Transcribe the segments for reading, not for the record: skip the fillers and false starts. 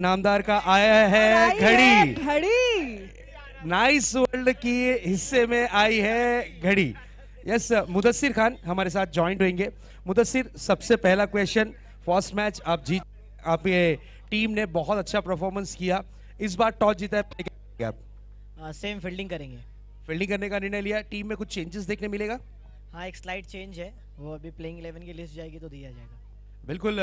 नामदार का आया है घड़ी। घड़ी नाइस वर्ल्ड की हिस्से में आई है घड़ी। यस, मुदस्सिर खान हमारे साथ ज्वाइन होंगे। मुदस्सिर, सबसे पहला क्वेश्चन, फर्स्ट मैच आप जीत, आप ये टीम ने बहुत अच्छा परफॉर्मेंस किया, इस बार टॉस जीता है, क्या करेंगे आप? सेम फील्डिंग करेंगे। फील्डिंग करने का निर्णय लिया। टीम में कुछ चेंजेस देखने मिलेगा? हाँ, एक स्लाइड चेंज है, वो अभी प्लेइंग 11 की लिस्ट जाएगी तो दिया जाएगा। बिल्कुल।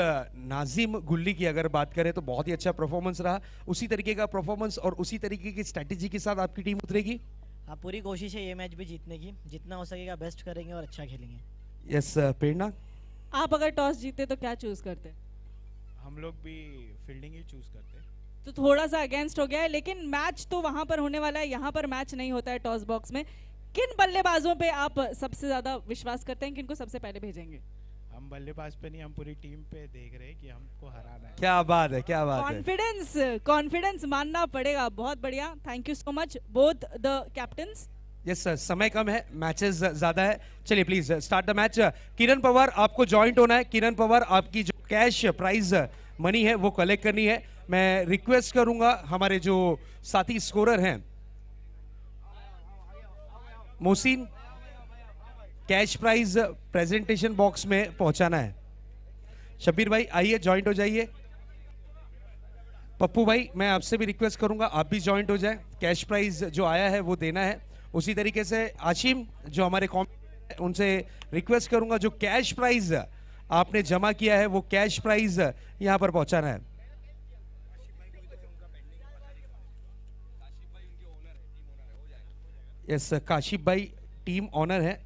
नाजिम गुल्ली की अगर बात करें तो बहुत ही अच्छा परफॉर्मेंस रहा, उसी तरीके का परफॉर्मेंस और उसी तरीके की स्ट्रैटेजी के साथ आपकी टीम उतरेगी? हाँ, पूरी कोशिश है ये मैच भी जीतने की, जितना हो सकेगा बेस्ट करेंगे और अच्छा खेलेंगे। यस, प्रेरणा, आप अगर टॉस जीते तो क्या चूज करते? हम लोग भी फील्डिंग ही चूज करते। तो थोड़ा सा अगेंस्ट हो गया है, लेकिन मैच तो वहां पर होने वाला है, यहाँ पर मैच नहीं होता है टॉस बॉक्स में। किन बल्लेबाजों पे आप सबसे ज्यादा विश्वास करते हैं, किनको सबसे पहले भेजेंगे? हम बल्लेबाज पे नहीं, हम पूरी टीम पे देख रहे हैं कि हमको हराना है। क्या बात है, क्या बात है। कॉन्फिडेंस, कॉन्फिडेंस मानना पड़ेगा। बहुत बढ़िया, thank you so much both the captains. Yes sir, समय कम है, मैचेस ज्यादा है, चलिए प्लीज स्टार्ट द मैच। किरण पवार, आपको ज्वाइंट होना है। किरण पवार, आपकी जो कैश प्राइज मनी है वो कलेक्ट करनी है। मैं रिक्वेस्ट करूंगा हमारे जो साथी स्कोरर हैं, Mohsin, cash prize presentation box में पहुंचाना है। शब्बीर भाई आइए, ज्वाइंट हो जाइए। पप्पू भाई, मैं आपसे भी रिक्वेस्ट करूंगा आप भी ज्वाइंट हो जाए, कैश प्राइज जो आया है वो देना है। उसी तरीके से आशिम जो हमारे कॉमेंट, उनसे रिक्वेस्ट करूंगा जो कैश प्राइज आपने जमा किया है वो कैश प्राइज यहां पर पहुंचाना है। यस, काशिफ भाई टीम ऑनर है।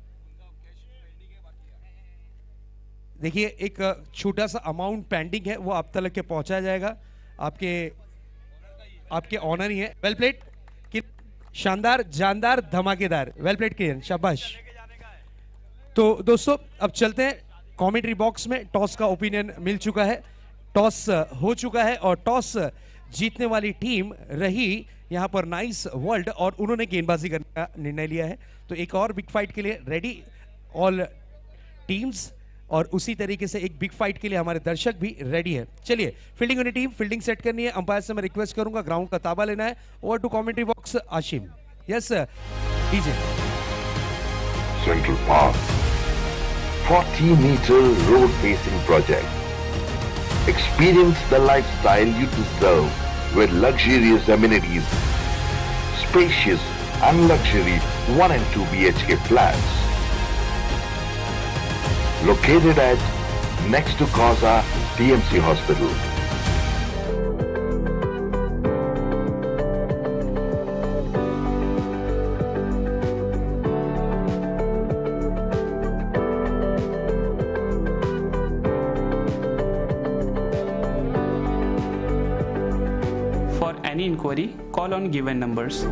देखिए, एक छोटा सा अमाउंट पेंडिंग है, वो आप तक के पहुंचाया जाएगा, आपके आपके ऑनर ही है। वेल प्लेड, शानदार, जानदार, धमाकेदार, वेल प्लेड किरण, शाबाश। तो दोस्तों अब चलते हैं कमेंट्री बॉक्स में। टॉस का ओपिनियन मिल चुका है, टॉस हो चुका है और टॉस जीतने वाली टीम रही यहां पर नाइस वर्ल्ड और उन्होंने गेंदबाजी करने का निर्णय लिया है। तो एक और बिग फाइट के लिए रेडी ऑल टीम्स, और उसी तरीके से एक बिग फाइट के लिए हमारे दर्शक भी रेडी है। चलिए, फील्डिंग होनी टीम, फील्डिंग सेट करनी है। अंपायर से मैं रिक्वेस्ट करूंगा ग्राउंड का ताबा लेना है। Over to commentary box Ashim. Yes DJ. Central Park, 40-meter road facing project. Experience the lifestyle you deserve with luxurious amenities, spacious and luxury 1 and 2 BHK flats. Located at next to Causa TMC Hospital. For any inquiry, call on given numbers.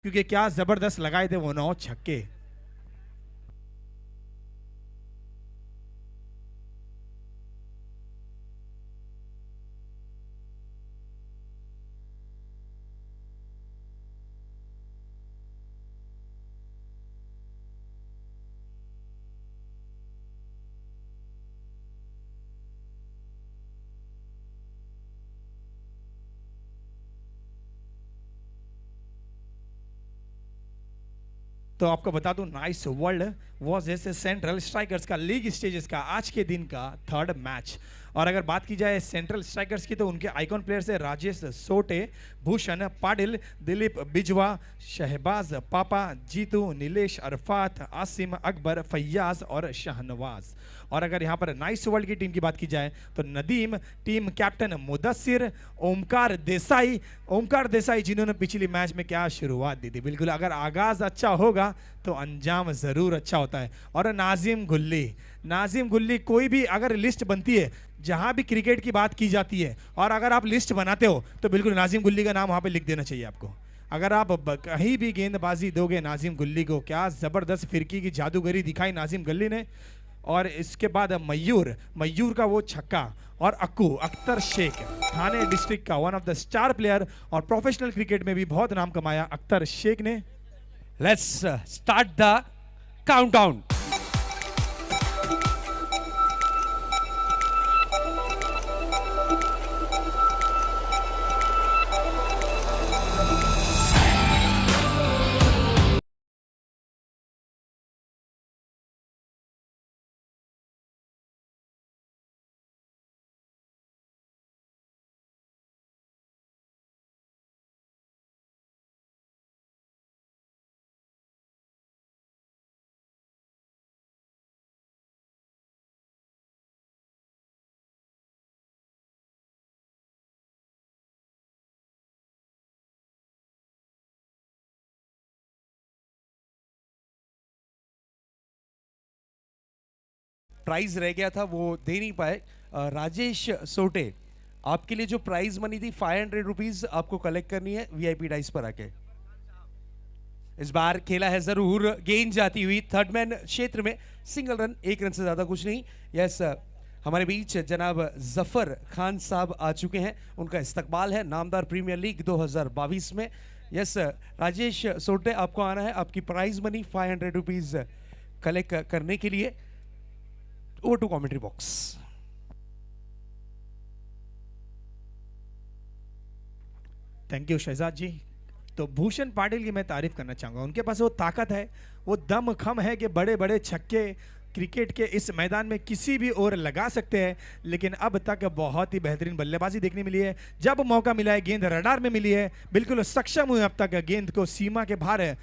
क्योंकि क्या जबरदस्त लगाए थे वो 9 छक्के। तो आपको बता दूं नाइस वर्ल्ड वॉज जैसे सेंट्रल स्ट्राइकर्स का लीग स्टेजेस का आज के दिन का थर्ड मैच। और अगर बात की जाए सेंट्रल स्ट्राइकर्स की तो उनके आइकॉन प्लेयर्स है राजेश सोटे, भूषण पाटिल, दिलीप बिजवा, शहबाज पापा, जीतू, नीलेश अरफात, आसिम अकबर, फैयाज और शाहनवाज। और अगर यहाँ पर नाइस वर्ल्ड की टीम की बात की जाए तो नदीम, टीम कैप्टन मुदस्सिर, ओमकार देसाई जिन्होंने पिछली मैच में क्या शुरुआत दी थी। बिल्कुल अगर आगाज अच्छा होगा तो अंजाम जरूर अच्छा होता है। और नाजिम गुल्ली कोई भी अगर लिस्ट बनती है जहां भी क्रिकेट की बात की जाती है और अगर आप लिस्ट बनाते हो तो बिल्कुल नाजिम गुल्ली का नाम वहां पे लिख देना चाहिए आपको। अगर आप कहीं भी गेंदबाजी दोगे नाजिम गुल्ली को, क्या जबरदस्त फिरकी की जादूगरी दिखाई नाजिम गुल्ली ने। और इसके बाद मयूर का वो छक्का और अख्तर शेख, थाने डिस्ट्रिक्ट का one of the star player और प्रोफेशनल क्रिकेट में भी बहुत नाम कमाया अख्तर शेख ने। Let's start the countdown. Prize रह गया था वो दे नहीं पाए। राजेश सोटे, आपके लिए जो प्राइज मनी थी 500 रुपीज आपको कलेक्ट करनी है वीआईपी डाइस पर आके। इस बार खेला है जरूर, गेंद जाती हुई थर्ड मैन क्षेत्र में, सिंगल रन, 1 रन से ज्यादा कुछ नहीं। यस, हमारे बीच जनाब जफर खान साहब आ चुके हैं, उनका इस्तकबाल है नामदार प्रीमियर लीग 2022 में। यस राजेश सोटे, आपको आना है, आपकी प्राइज मनी 500 रुपीज कलेक्ट करने के लिए। Over to commentary box. Thank you Shahzad ji. तो भूषण पाटिल की मैं तारीफ करना चाहूंगा, उनके पास वो ताकत है, वो दम खम है कि बड़े बड़े छक्के क्रिकेट के इस मैदान में किसी भी ओर लगा सकते हैं। लेकिन अब तक बहुत ही बेहतरीन बल्लेबाजी देखने मिली है, जब मौका मिला है गेंद रडार में मिली है, बिल्कुल सक्षम हुए अब तक गेंद को सीमा के बाहर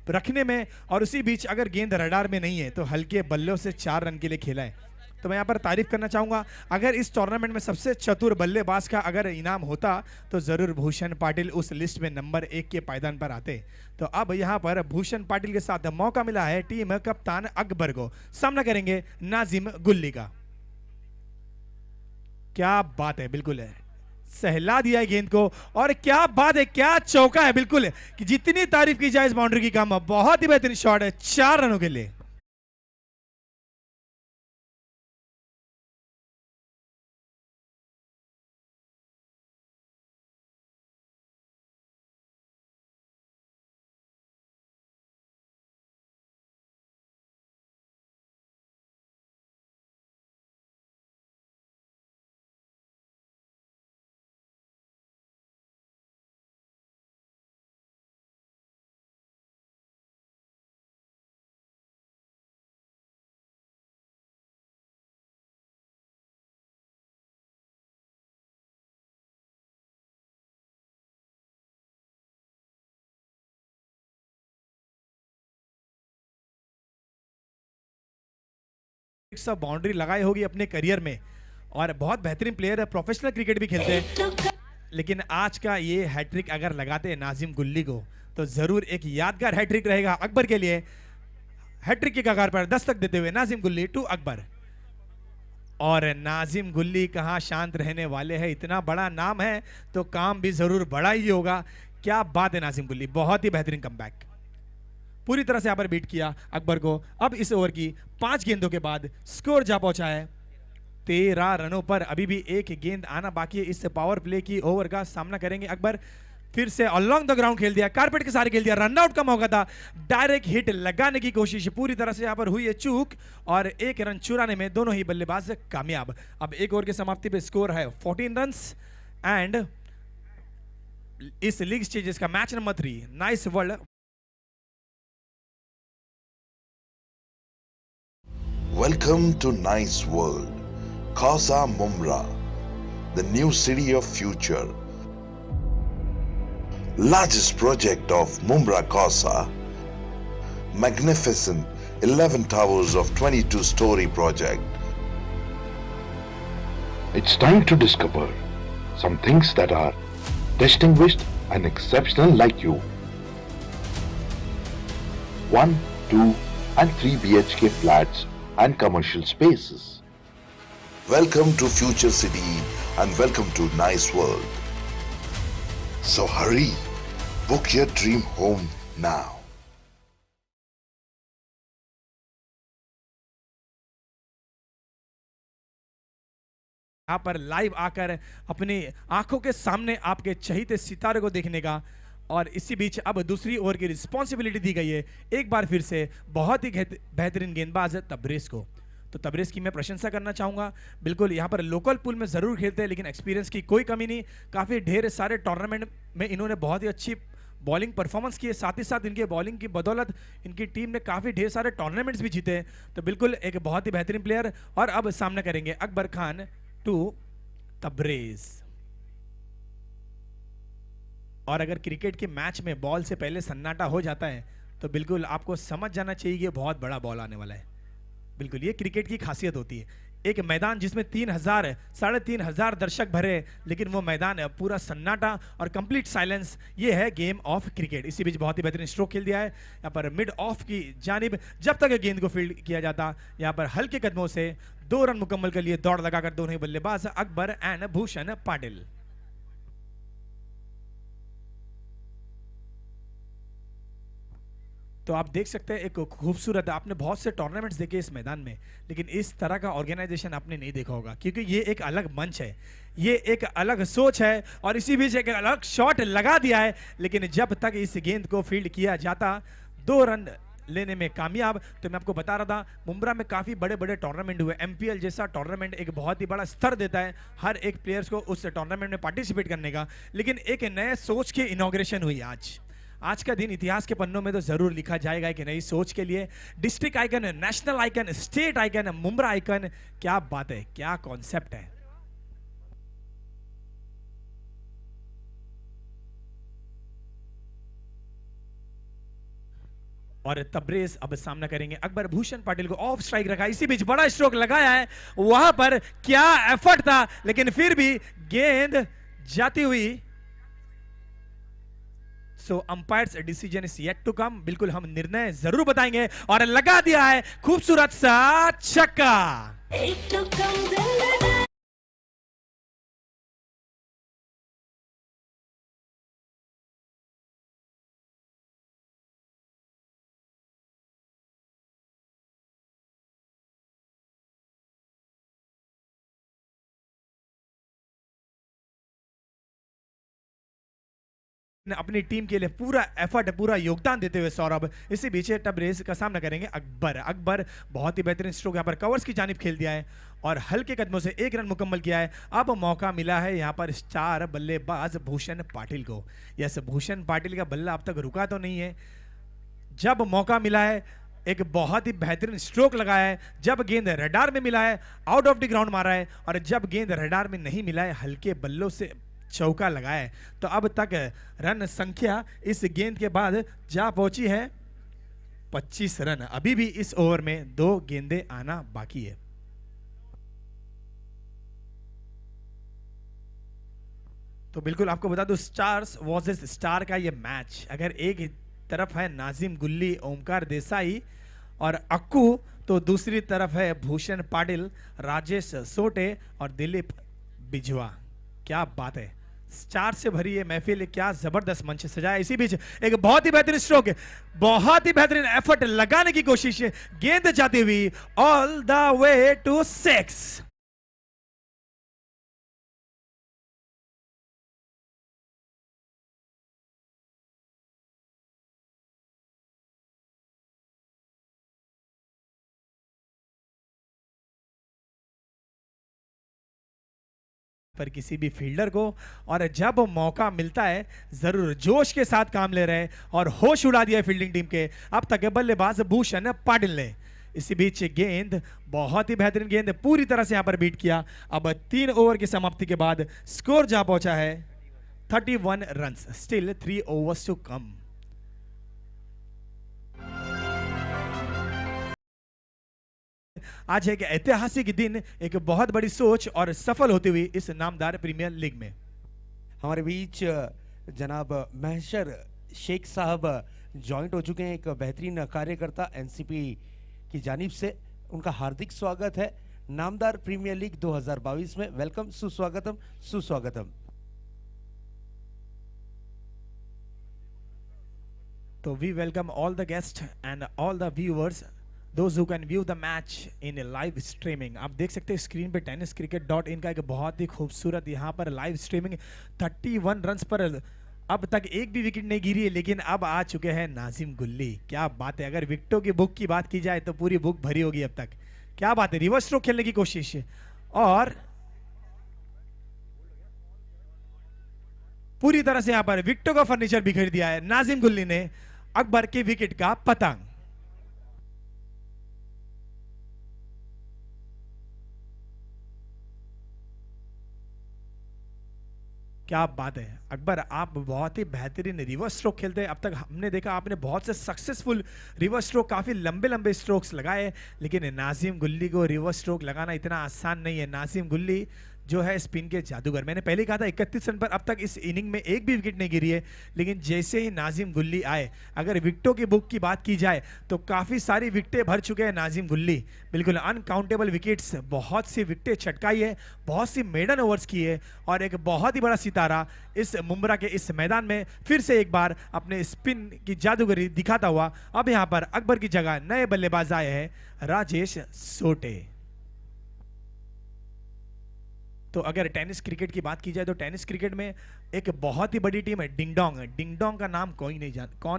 रखने में। और उसी बीच अगर गेंद रडार में नहीं है तो हल्के बल्लों से 4 रन के लिए खेला है। तो मैं यहाँ पर तारीफ करना चाहूंगा, अगर इस टूर्नामेंट में सबसे चतुर बल्लेबाज का अगर इनाम होता तो जरूर भूषण पाटिल उस लिस्ट में नंबर 1 के पायदान पर आते। तो अब यहाँ पर भूषण पाटिल के साथ मौका मिला है टीम कप्तान अकबर को, सामना करेंगे नाजिम गुल्ली का। क्या बात है, बिल्कुल है, सहला दिया है गेंद को, और क्या बात है, क्या चौका है, बिल्कुल कि जितनी तारीफ की जाए इस बाउंड्री की कम। बहुत ही बेहतरीन शॉट है 4 रनों के लिए। सब बाउंड्री लगाई होगी अपने करियर में, और बहुत बेहतरीन प्लेयर है, प्रोफेशनल क्रिकेट भी खेलते हैं। लेकिन आज का ये हैट्रिक अगर लगाते हैं नाजिम गुल्ली को तो जरूर एक यादगार हैट्रिक रहेगा अकबर के लिए। हैट्रिक के कगार पर दस्तक देते हुए नाजिम गुल्ली टू अकबर। और नाजिम गुल्ली कहां शांत रहने वाले हैं, इतना बड़ा नाम है तो काम भी जरूर बड़ा ही होगा। क्या बात है नाजिम गुल्ली, बहुत ही बेहतरीन कमबैक, पूरी तरह से यहाँ पर बीट किया अकबर को। अब इस ओवर की 5 गेंदों के बाद स्कोर जा पहुंचा है 13 रनों पर। अभी भी एक गेंद आना बाकी है इस पावर प्ले की ओवर का। सामना करेंगे अकबर, फिर से अलोंग द ग्राउंड खेल दिया, कारपेट के सारे खेल दिया, रन आउट का मौका था, डायरेक्ट हिट लगाने की कोशिश, पूरी तरह से यहाँ पर हुई है चूक, और 1 रन चुराने में दोनों ही बल्लेबाज कामयाब। अब एक ओवर की समाप्ति पे स्कोर है 14 रन। एंड इस लीग स्टेजेस का match number 3 nice world Welcome to Nice World, Khasa Mumra, the new city of future. Largest project of Mumra Khasa, magnificent 11 towers of 22-story project. It's time to discover some things that are distinguished and exceptional like you. 1, 2 and 3 BHK flats and commercial spaces. Welcome to Future City and welcome to Nice World. So hurry, book your dream home now. यहाँ पर live आकर अपनी आंखों के सामने आपके चहीते सितारे को देखने का, और इसी बीच अब दूसरी ओवर की रिस्पॉन्सिबिलिटी दी गई है एक बार फिर से बहुत ही बेहतरीन गेंदबाज तबरेज को। तो तबरेज की मैं प्रशंसा करना चाहूँगा। बिल्कुल यहाँ पर लोकल पूल में ज़रूर खेलते हैं लेकिन एक्सपीरियंस की कोई कमी नहीं। काफ़ी ढेर सारे टूर्नामेंट में इन्होंने बहुत ही अच्छी बॉलिंग परफॉर्मेंस की है, साथ ही साथ इनके बॉलिंग की बदौलत इनकी टीम ने काफ़ी ढेर सारे टूर्नामेंट्स भी जीते हैं। तो बिल्कुल एक बहुत ही बेहतरीन प्लेयर। और अब सामना करेंगे अकबर खान टू तबरेज। और अगर क्रिकेट के मैच में बॉल से पहले सन्नाटा हो जाता है तो बिल्कुल आपको समझ जाना चाहिए कि बहुत बड़ा बॉल आने वाला है। बिल्कुल ये क्रिकेट की खासियत होती है। एक मैदान जिसमें 3,000 साढ़े 3,000 दर्शक भरे लेकिन वो मैदान पूरा सन्नाटा और कंप्लीट साइलेंस, ये है गेम ऑफ क्रिकेट। इसी बीच बहुत ही बेहतरीन स्ट्रोक खेल दिया है यहाँ पर मिड ऑफ की जानिब। जब तक गेंद को फील्ड किया जाता यहाँ पर हल्के कदमों से 2 रन मुकम्मल के लिए दौड़ लगाकर दोनों ही बल्लेबाज अकबर एंड भूषण पाटिल। तो आप देख सकते हैं एक खूबसूरत, आपने बहुत से टूर्नामेंट्स देखे इस मैदान में लेकिन इस तरह का ऑर्गेनाइजेशन आपने नहीं देखा होगा क्योंकि ये एक अलग मंच है, ये एक अलग सोच है। और इसी बीच एक अलग शॉट लगा दिया है लेकिन जब तक इस गेंद को फील्ड किया जाता 2 रन लेने में कामयाब। तो मैं आपको बता रहा था मुंब्रा में काफ़ी बड़े बड़े टूर्नामेंट हुए। MPL जैसा टूर्नामेंट एक बहुत ही बड़ा स्तर देता है हर एक प्लेयर्स को उस टूर्नामेंट में पार्टिसिपेट करने का। लेकिन एक नए सोच की इनॉग्रेशन हुई आज का दिन इतिहास के पन्नों में तो जरूर लिखा जाएगा कि नई सोच के लिए district icon, national icon, state icon, Mumbra icon. क्या बात है, क्या कॉन्सेप्ट है। और तबरेज अब सामना करेंगे अकबर। भूषण पाटिल को ऑफ स्ट्राइक रखा, इसी बीच बड़ा स्ट्रोक लगाया है। वहां पर क्या एफर्ट था लेकिन फिर भी गेंद जाती हुई। So umpire's decision is yet to come. बिल्कुल हम निर्णय जरूर बताएंगे। और लगा दिया है खूबसूरत सा छक्का। अपनी टीम के लिए पूरा एफर्ट, पूरा योगदान देते हुए सौरभ। इसी बीच तबरेज का सामना करेंगे अकबर बहुत ही बेहतरीन स्ट्रोक यहाँ पर कवर्स की जानिब खेल दिया है और हल्के कदमों से 1 रन मुकम्मल किया है। अब मौका मिला है यहाँ पर स्टार बल्लेबाज भूषण पाटिल को। यस, भूषण पाटिल का बल्ला अब तक रुका तो नहीं है। जब मौका मिला है एक बहुत ही बेहतरीन स्ट्रोक लगाया है। जब गेंद रडार में मिला है आउट ऑफ द ग्राउंड मारा है और जब गेंद रडार में नहीं मिला है हल्के बल्लों से चौका लगाया है। तो अब तक रन संख्या इस गेंद के बाद जा पहुंची है 25 रन। अभी भी इस ओवर में 2 गेंदें आना बाकी है। तो बिल्कुल आपको बता दूं स्टार्स वर्सेस स्टार का ये मैच, अगर एक तरफ है नाजिम गुल्ली, ओमकार देसाई और अक्कू, तो दूसरी तरफ है भूषण पाटिल, राजेश सोटे और दिलीप बिजवा। क्या बात है, स्टार से भरी ये महफिल, क्या जबरदस्त मंच सजाया। इसी बीच एक बहुत ही बेहतरीन स्ट्रोक, बहुत ही बेहतरीन एफर्ट लगाने की कोशिश, गेंद जाती हुई ऑल द वे टू 6। पर किसी भी फील्डर को, और जब मौका मिलता है जरूर जोश के साथ काम ले रहे हैं और होश उड़ा दिया है फील्डिंग टीम के अब तक बल्लेबाज भूषण पाटिल ने। इसी बीच गेंद, बहुत ही बेहतरीन गेंद, पूरी तरह से यहाँ पर बीट किया। अब 3 ओवर की समाप्ति के बाद स्कोर जहां पहुंचा है 31 runs, still 3 overs to come. आज एक ऐतिहासिक दिन, एक बहुत बड़ी सोच और सफल होती हुई इस नामदार प्रीमियर लीग में। हमारे बीच जनाब महशर शेख साहब ज्वाइंट हो चुके हैं, एक बेहतरीन कार्यकर्ता एनसीपी की जानिब से। उनका हार्दिक स्वागत है नामदार प्रीमियर लीग 2022 में। वेलकम, सुस्वागतम, सुस्वागतम। तो we welcome all the guest and all the viewers, those who can view the match in a live streaming। आप देख सकते हैं स्क्रीन पे tenniscricket.in का एक बहुत ही खूबसूरत यहाँ पर लाइव स्ट्रीमिंग। 31 रन्स पर अब तक एक भी विकेट नहीं गिरी है, लेकिन अब आ चुके हैं नाजिम गुल्ली। क्या बात है, अगर विकेटों की बुक की बात की जाए तो पूरी बुक भरी होगी अब तक। क्या बात है, रिवर्स स्ट्रोक खेलने की कोशिश और पूरी तरह से यहाँ पर विकेटों का फर्नीचर बिखेर दिया है नाजिम गुल्ली ने, अकबर के विकेट का पतंग। क्या बात है अकबर, आप बहुत ही बेहतरीन रिवर्स स्ट्रोक खेलते हैं। अब तक हमने देखा आपने बहुत से सक्सेसफुल रिवर्स स्ट्रोक, काफी लंबे लंबे स्ट्रोक्स लगाए, लेकिन नाजिम गुल्ली को रिवर्स स्ट्रोक लगाना इतना आसान नहीं है। नाजिम गुल्ली जो है स्पिन के जादूगर। मैंने पहले कहा था 31 रन पर अब तक इस इनिंग में एक भी विकेट नहीं गिरी है, लेकिन जैसे ही नाजिम गुल्ली आए, अगर विकेटों की बुक की बात की जाए तो काफ़ी सारी विकेटें भर चुके हैं नाजिम गुल्ली। बिल्कुल अनकाउंटेबल विकेट्स, बहुत सी विकेटें छटकाई है, बहुत सी मेडन ओवर्स की है, और एक बहुत ही बड़ा सितारा इस मुंब्रा के इस मैदान में फिर से एक बार अपने स्पिन की जादूगरी दिखाता हुआ अब यहाँ पर अकबर की जगह नए बल्लेबाज आए हैं राजेश सोटे। तो अगर टेनिस क्रिकेट की बात की जाए तो टेनिस क्रिकेट में एक बहुत ही बड़ी टीम है डिंगडोंग। डिंगडोंग का नाम कौन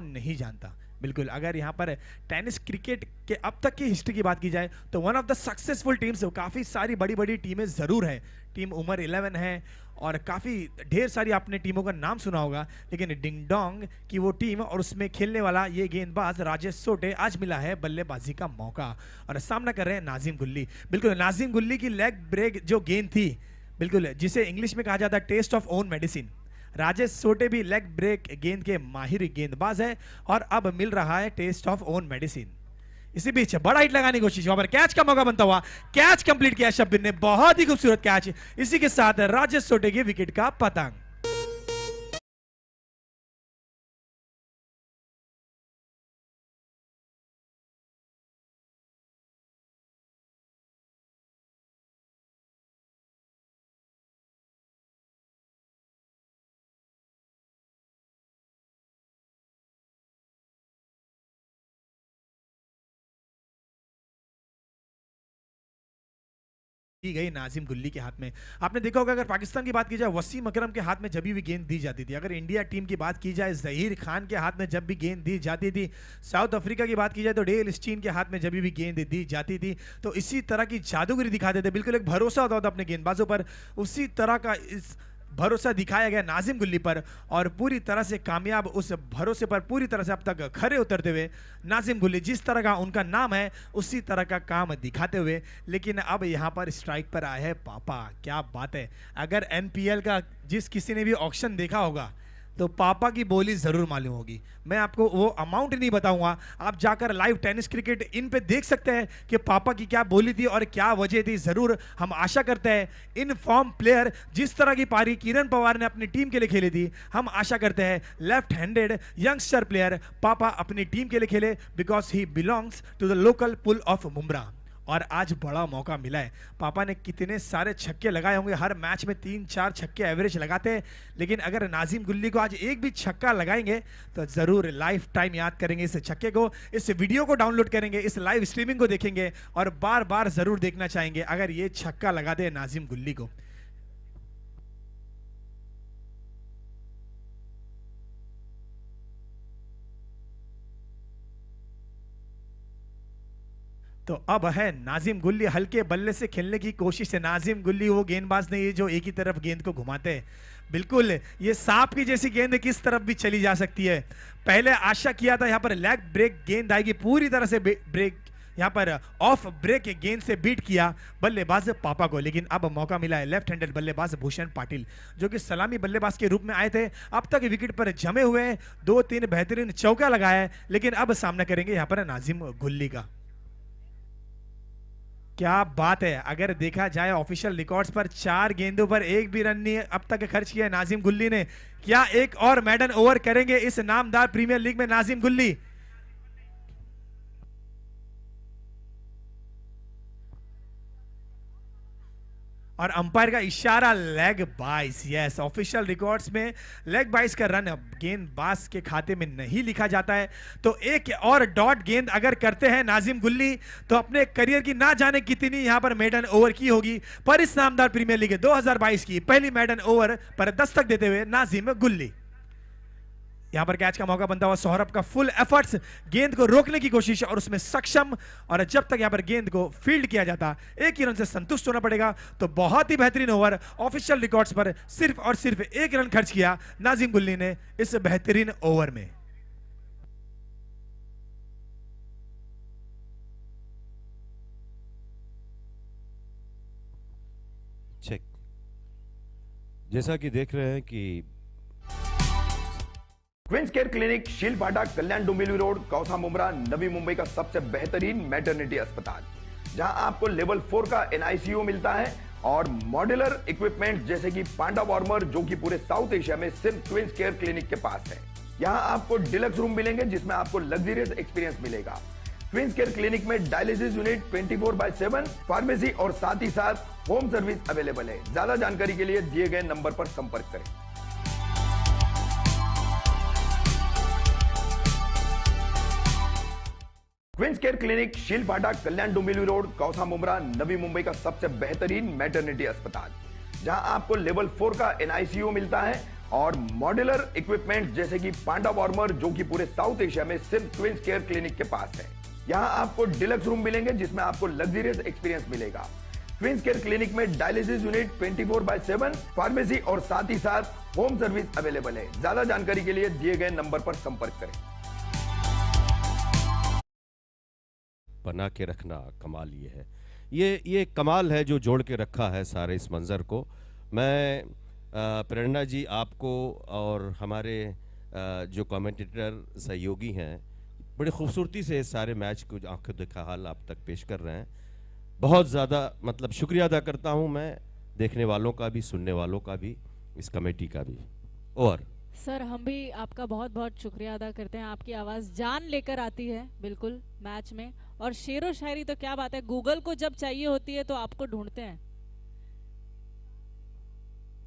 नहीं जानता। बिल्कुल, अगर यहाँ पर टेनिस क्रिकेट के अब तक की हिस्ट्री की बात की जाए तो one of the successful teams, काफ़ी सारी बड़ी बड़ी टीमें ज़रूर हैं। टीम उमर 11 है और काफ़ी ढेर सारी आपने टीमों का नाम सुना होगा, लेकिन डिंगडोंग की वो टीम और उसमें खेलने वाला ये गेंदबाज राजेश सोटे आज मिला है बल्लेबाजी का मौका और सामना कर रहे हैं नाजिम गुल्ली। बिल्कुल, नाजिम गुल्ली की लेग ब्रेक जो गेंद थी, बिल्कुल जिसे इंग्लिश में कहा जाता है taste of own medicine, Rajesh Sote भी लेग ब्रेक गेंद के माहिर गेंदबाज है और अब मिल रहा है टेस्ट ऑफ ओन मेडिसिन। इसी बीच बड़ा हिट लगाने की कोशिश, वहां पर कैच का मौका बनता हुआ कैच कंप्लीट किया शब्बीर ने, बहुत ही खूबसूरत कैच। इसी के साथ राजेश सोटे के विकेट का पतंग। की गई नाजिम गुल्ली के हाथ में। आपने देखा होगा अगर पाकिस्तान की बात की जाए वसीम अकरम के हाथ में जब भी गेंद दी जाती थी, अगर इंडिया टीम की बात की जाए जहीर खान के हाथ में जब भी गेंद दी जाती थी, साउथ अफ्रीका की बात की जाए तो डेल स्टीन के हाथ में जब भी गेंद दी जाती थी, तो इसी तरह की जादूगरी दिखाते थे। बिल्कुल एक भरोसा होता था अपने गेंदबाजों पर, उसी तरह का इस भरोसा दिखाया गया नाजिम गुल्ली पर और पूरी तरह से कामयाब, उस भरोसे पर पूरी तरह से अब तक खरे उतरते हुए नाजिम गुल्ली, जिस तरह का उनका नाम है उसी तरह का काम दिखाते हुए। लेकिन अब यहाँ पर स्ट्राइक पर आए हैं पापा। क्या बात है, अगर एनपीएल का जिस किसी ने भी ऑक्शन देखा होगा तो पापा की बोली जरूर मालूम होगी। मैं आपको वो अमाउंट नहीं बताऊंगा, आप जाकर लाइव टेनिस क्रिकेट इन पे देख सकते हैं कि पापा की क्या बोली थी और क्या वजह थी। जरूर हम आशा करते हैं इन फॉर्म प्लेयर, जिस तरह की पारी किरण पवार ने अपनी टीम के लिए खेली थी, हम आशा करते हैं लेफ्ट हैंडेड यंगस्टर प्लेयर पापा अपनी टीम के लिए खेले, because he belongs to the local pool of Mumbra. और आज बड़ा मौका मिला है। पापा ने कितने सारे छक्के लगाए होंगे, हर मैच में 3-4 छक्के एवरेज लगाते हैं, लेकिन अगर नाजिम गुल्ली को आज एक भी छक्का लगाएंगे तो ज़रूर लाइफ टाइम याद करेंगे इस छक्के को। इस वीडियो को डाउनलोड करेंगे, इस लाइव स्ट्रीमिंग को देखेंगे और बार बार ज़रूर देखना चाहेंगे अगर ये छक्का लगा दे नाजिम गुल्ली को। तो अब है नाजिम गुल्ली हल्के बल्ले से खेलने की कोशिश है। नाजिम गुल्ली वो गेंदबाज नहीं है जो एक ही तरफ गेंद को घुमाते हैं। बिल्कुल ये सांप की जैसी गेंद किस तरफ भी चली जा सकती है। पहले आशा किया था यहाँ पर लेग ब्रेक गेंद आएगी, पूरी तरह से ब्रेक यहाँ पर ऑफ ब्रेक गेंद से बीट किया बल्लेबाज पापा को, लेकिन अब मौका मिला है लेफ्ट हैंडेड बल्लेबाज भूषण पाटिल जो कि सलामी बल्लेबाज के रूप में आए थे। अब तक विकेट पर जमे हुए हैं, 2-3 बेहतरीन चौका लगाया है, लेकिन अब सामना करेंगे यहाँ पर नाजिम गुल्ली का। क्या बात है, अगर देखा जाए ऑफिशियल रिकॉर्ड्स पर 4 गेंदों पर एक भी रन नहीं अब तक खर्च किया नाजिम गुल्ली ने। क्या एक और मैडन ओवर करेंगे इस नामदार प्रीमियर लीग में नाजिम गुल्ली? और अंपायर का इशारा लेग बाइस। यस, ऑफिशियल रिकॉर्ड्स में लेग बाइस का रन गेंदबाज के खाते में नहीं लिखा जाता है। तो एक और डॉट गेंद अगर करते हैं नाजिम गुल्ली तो अपने करियर की ना जाने कितनी यहां पर मेडन ओवर की होगी, पर इस नामदार प्रीमियर लीग 2022 की पहली मेडन ओवर पर दस्तक देते हुए नाजिम गुल्ली। यहां पर कैच का मौका बनता हुआ सौरभ का फुल एफर्ट्स, गेंद को रोकने की कोशिश और उसमें सक्षम, और जब तक यहां पर गेंद को फील्ड किया जाता एक ही रन से संतुष्ट होना पड़ेगा। तो बहुत ही बेहतरीन ओवर, ऑफिशियल रिकॉर्ड्स पर सिर्फ और सिर्फ 1 रन खर्च किया नाजिम गुल्ली ने इस बेहतरीन ओवर में। चेक। जैसा कि देख रहे हैं कि queen's care clinic, Shil Phata, Kalyan Dombivli road, कौथा Mumbra, Navi Mumbai का सबसे बेहतरीन मैटरनिटी अस्पताल, जहां आपको लेवल 4 का एनआईसीयू मिलता है और मॉड्यूलर इक्विपमेंट जैसे कि पांडा वार्मर, जो कि पूरे साउथ एशिया में सिर्फ क्वींस केयर क्लिनिक के पास है। यहां आपको डिलक्स रूम मिलेंगे जिसमें आपको लग्जरियस एक्सपीरियंस मिलेगा। क्वींस केयर क्लिनिक में डायलिसिस यूनिट 24/7, फार्मेसी और साथ ही साथ होम सर्विस अवेलेबल है। ज्यादा जानकारी के लिए दिए गए नंबर पर संपर्क करें। Queen's care clinic, Shil Phata, Kalyan Dombivli road, कौथा Mumbra, Navi Mumbai का सबसे बेहतरीन मैटरनिटी अस्पताल, जहां आपको लेवल 4 का एनआईसीयू मिलता है और मॉड्यूलर इक्विपमेंट जैसे कि पांडा वार्मर, जो कि पूरे साउथ एशिया में सिर्फ क्वींस केयर क्लिनिक के पास है। यहां आपको डिलक्स रूम मिलेंगे जिसमें आपको लग्जरियस एक्सपीरियंस मिलेगा। क्वींस केयर क्लिनिक में डायलिसिस यूनिट 24/7, फार्मेसी और साथ ही साथ होम सर्विस अवेलेबल है। ज्यादा जानकारी के लिए दिए गए नंबर पर संपर्क करें। बना के रखना कमाल ये है, ये कमाल है जो जोड़ के रखा है सारे इस मंज़र को। मैं प्रेरणा जी आपको और हमारे जो कमेंटेटर सहयोगी हैं बड़ी खूबसूरती से इस सारे मैच को आंखों देखा हाल आप तक पेश कर रहे हैं। बहुत ज़्यादा मतलब शुक्रिया अदा करता हूं मैं देखने वालों का भी, सुनने वालों का भी, इस कमेटी का भी। और सर हम भी आपका बहुत बहुत शुक्रिया अदा करते हैं। आपकी आवाज़ जान लेकर आती है बिल्कुल मैच में, और शेरो शायरी तो क्या बात है, गूगल को जब चाहिए होती है तो आपको ढूंढते हैं।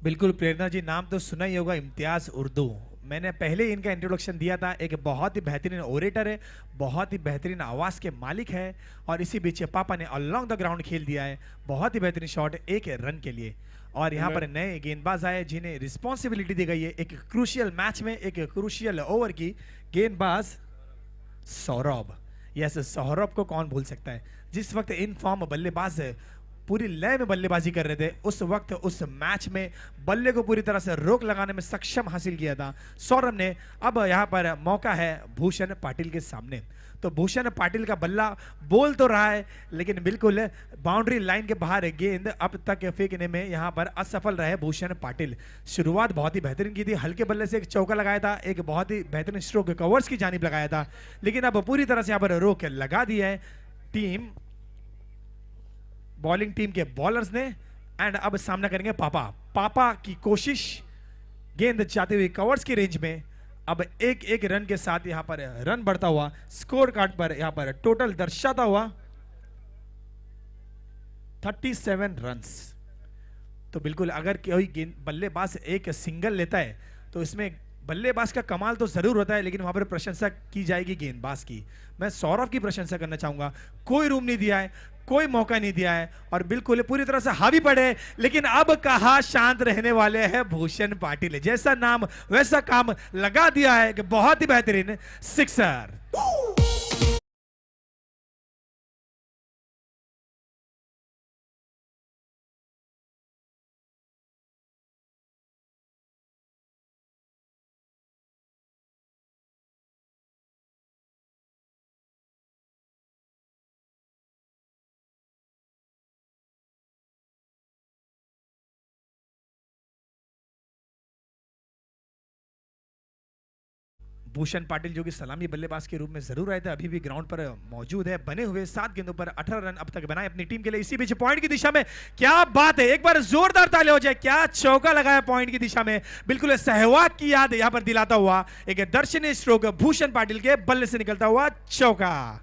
बिल्कुल प्रेरणा जी, नाम तो सुना ही होगा, इम्तियाज उर्दू। मैंने पहले ही इनका इंट्रोडक्शन दिया था। एक बहुत ही बेहतरीन ओरेटर है, बहुत ही बेहतरीन आवाज़ के मालिक है, और इसी बीच पापा ने अलोंग द ग्राउंड खेल दिया है। बहुत ही बेहतरीन शॉट 1 रन के लिए। और यहाँ पर नए गेंदबाज आए जिन्हें रिस्पॉन्सिबिलिटी दी गई है एक क्रूशियल मैच में, एक क्रूशियल ओवर की। गेंदबाज सौरभ। यस, सौरभ को कौन भूल सकता है, जिस वक्त इन फॉर्म बल्लेबाज पूरी लय में बल्लेबाजी कर रहे थे, उस वक्त उस मैच में बल्ले को पूरी तरह से रोक लगाने में सक्षम हासिल किया था सौरभ ने। अब यहाँ पर मौका है भूषण पाटिल के सामने। तो भूषण पाटिल का बल्ला बोल तो रहा है, लेकिन बिल्कुल बाउंड्री लाइन के बाहर गेंद अब तक फेंकने में यहाँ पर असफल रहे भूषण पाटिल। शुरुआत बहुत ही बेहतरीन की थी, हल्के बल्ले से एक चौका लगाया था, एक बहुत ही बेहतरीन स्ट्रोक कवर्स की जानिब लगाया था, लेकिन अब पूरी तरह से यहाँ पर रोक लगा दी है टीम बॉलिंग टीम के बॉलर्स ने। एंड अब सामना करेंगे पापा की कोशिश, गेंद जाते हुए कवर्स की रेंज में। अब एक रन के साथ यहां पर रन बढ़ता हुआ स्कोर कार्ड पर यहां पर टोटल दर्शाता हुआ 37 रन्स। तो बिल्कुल अगर कोई बल्लेबाज एक सिंगल लेता है तो इसमें बल्लेबाज का कमाल तो जरूर होता है, लेकिन वहां पर प्रशंसा की जाएगी गेंदबाज की। मैं सौरभ की प्रशंसा करना चाहूंगा, कोई रूम नहीं दिया है, कोई मौका नहीं दिया है, और बिल्कुल पूरी तरह से हावी पड़े। लेकिन अब कहा शांत रहने वाले हैं भूषण पाटिल, जैसा नाम वैसा काम लगा दिया है कि बहुत ही बेहतरीन सिक्सर। भूषण पाटिल जो कि सलामी बल्लेबाज के रूप में जरूर आए थे, अभी भी ग्राउंड पर मौजूद है। बने हुए 7 गेंदों पर 18 रन अब तक बनाए अपनी टीम के लिए। इसी बीच पॉइंट की दिशा में, क्या बात है, एक बार जोरदार ताली हो जाए, क्या चौका लगाया पॉइंट की दिशा में, बिल्कुल सहवाग की याद यहां पर दिलाता हुआ एक दर्शनीय स्ट्रोक भूषण पाटिल के बल्ले से निकलता हुआ चौका।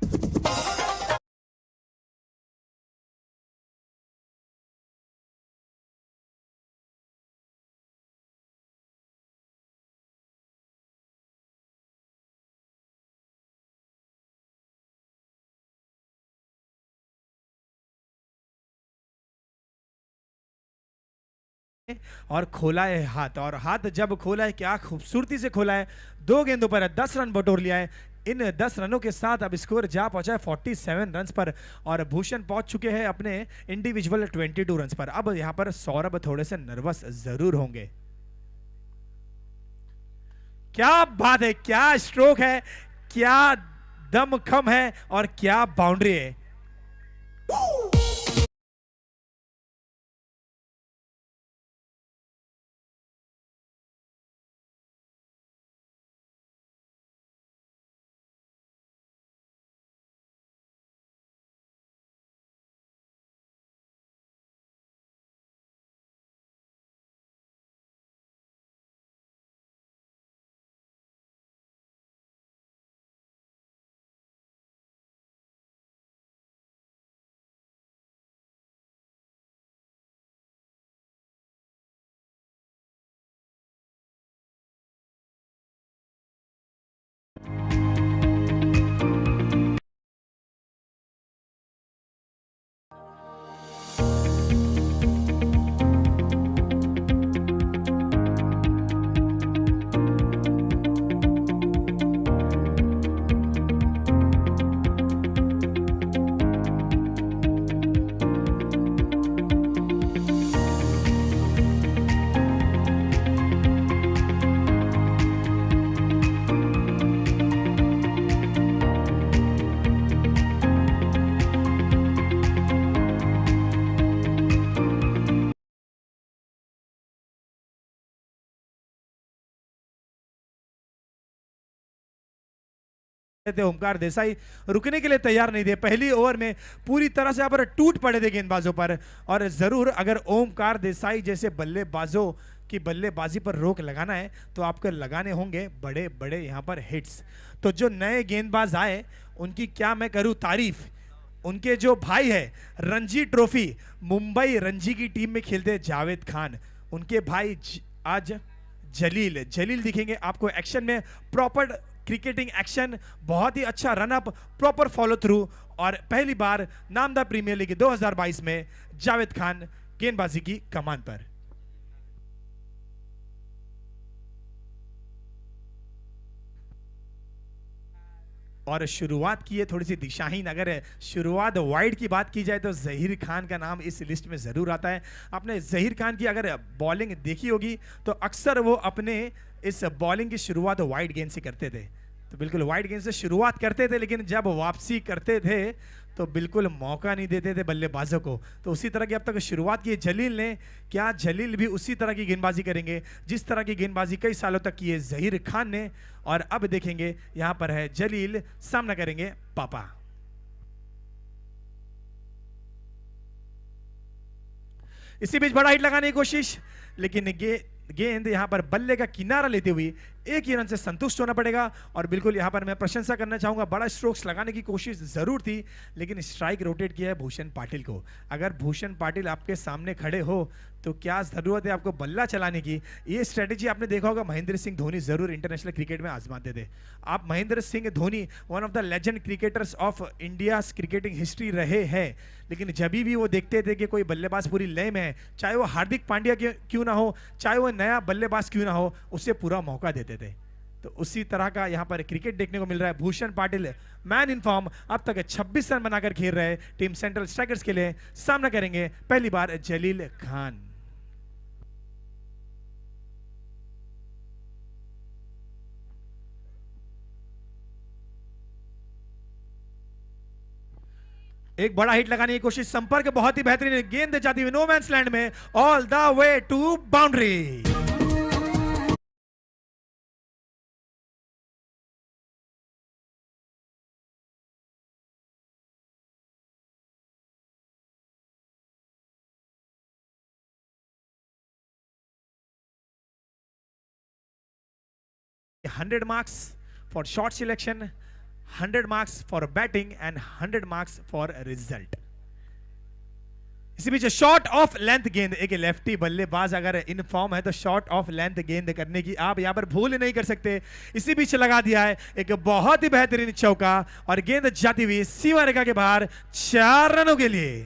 और खोला है हाथ, और हाथ जब खोला है क्या खूबसूरती से खोला है। 2 गेंदों पर 10 रन बटोर लिया है। इन 10 रनों के साथ अब स्कोर जा पहुंचा है 47 रन पर, और भूषण पहुंच चुके हैं अपने इंडिविजुअल 22 रन पर। अब यहां पर सौरभ थोड़े से नर्वस जरूर होंगे। क्या बात है, क्या स्ट्रोक है, क्या दमखम है, और क्या बाउंड्री है। थे ओमकार देसाई, रुकने के लिए तैयार नहीं थे। पहली ओवर में पूरी तरह से यहाँ पर टूट पड़े थे गेंदबाजों पर, और जरूर अगर ओमकार देसाई जैसे बल्लेबाजों की बल्लेबाजी पर रोक लगाना है तो आपको लगाने होंगे बड़े बड़े यहाँ पर हिट्स। तो जो नए गेंदबाज आए उनकी क्या मैं करूँ तारीफ, उनके जो भाई है रणजी ट्रॉफी मुंबई रणजी की टीम में खेलते जावेद खान, उनके भाई आज जलील दिखेंगे आपको एक्शन में। प्रॉपर क्रिकेटिंग एक्शन, बहुत ही अच्छा रनअप, प्रॉपर फॉलो थ्रू, और पहली बार नामदा प्रीमियर लीग 2022 में जावेद खान गेंदबाजी की कमान पर। और शुरुआत की है थोड़ी सी दिशाहीन। अगर शुरुआत वाइड की बात की जाए तो जहीर खान का नाम इस लिस्ट में ज़रूर आता है। आपने जहीर खान की अगर बॉलिंग देखी होगी तो अक्सर वो अपने इस बॉलिंग की शुरुआत वाइड गेंद से करते थे, तो बिल्कुल वाइड गेंद से शुरुआत करते थे, लेकिन जब वापसी करते थे तो बिल्कुल मौका नहीं देते थे बल्लेबाजों को। तो उसी तरह की अब तक शुरुआत की जलील ने, क्या जलील भी उसी तरह की गेंदबाजी करेंगे जिस तरह की गेंदबाजी कई सालों तक की है जहीर खान ने। और अब देखेंगे यहां पर है जलील, सामना करेंगे पापा। इसी बीच बड़ा हिट लगाने की कोशिश, लेकिन गेंद यहां पर बल्ले का किनारा लेते हुए एक ही रन से संतुष्ट होना पड़ेगा। और बिल्कुल यहां पर मैं प्रशंसा करना चाहूंगा, बड़ा स्ट्रोक्स लगाने की कोशिश जरूर थी, लेकिन स्ट्राइक रोटेट किया है भूषण पाटिल को। अगर भूषण पाटिल आपके सामने खड़े हो तो क्या जरूरत है आपको बल्ला चलाने की। ये स्ट्रेटेजी आपने देखा होगा महेंद्र सिंह धोनी जरूर इंटरनेशनल क्रिकेट में आजमाते थे। आप Mahendra Singh Dhoni one of the legend cricketers of India cricketing history रहे हैं, लेकिन जब भी वो देखते थे कि कोई बल्लेबाज पूरी लय में है, चाहे वो हार्दिक पांड्या क्यों ना हो, चाहे वो नया बल्लेबाज क्यों ना हो, उसे पूरा मौका देते थे। तो उसी तरह का यहां पर क्रिकेट देखने को मिल रहा है। Bhushan Patil man in form, अब तक 26 रन बनाकर खेल रहे हैं टीम सेंट्रल स्ट्राइकर्स के लिए। सामना करेंगे पहली बार जलील खान। एक बड़ा हिट लगाने की कोशिश, संपर्क बहुत ही बेहतरीन, गेंद जाती हुई नो मैंस लैंड में, all the way to boundary. 100 marks for shot selection, 100 marks for batting and 100 marks for result. इसी बीच शॉर्ट ऑफ लेंथ गेंद, एक लेफ्टी बल्लेबाज अगर इन फॉर्म है तो शॉर्ट ऑफ लेंथ गेंद करने की आप यहां पर भूल नहीं कर सकते। इसी बीच लगा दिया है एक बहुत ही बेहतरीन चौका और गेंद जाती हुई सीमा रेखा के बाहर 4 रनों के लिए।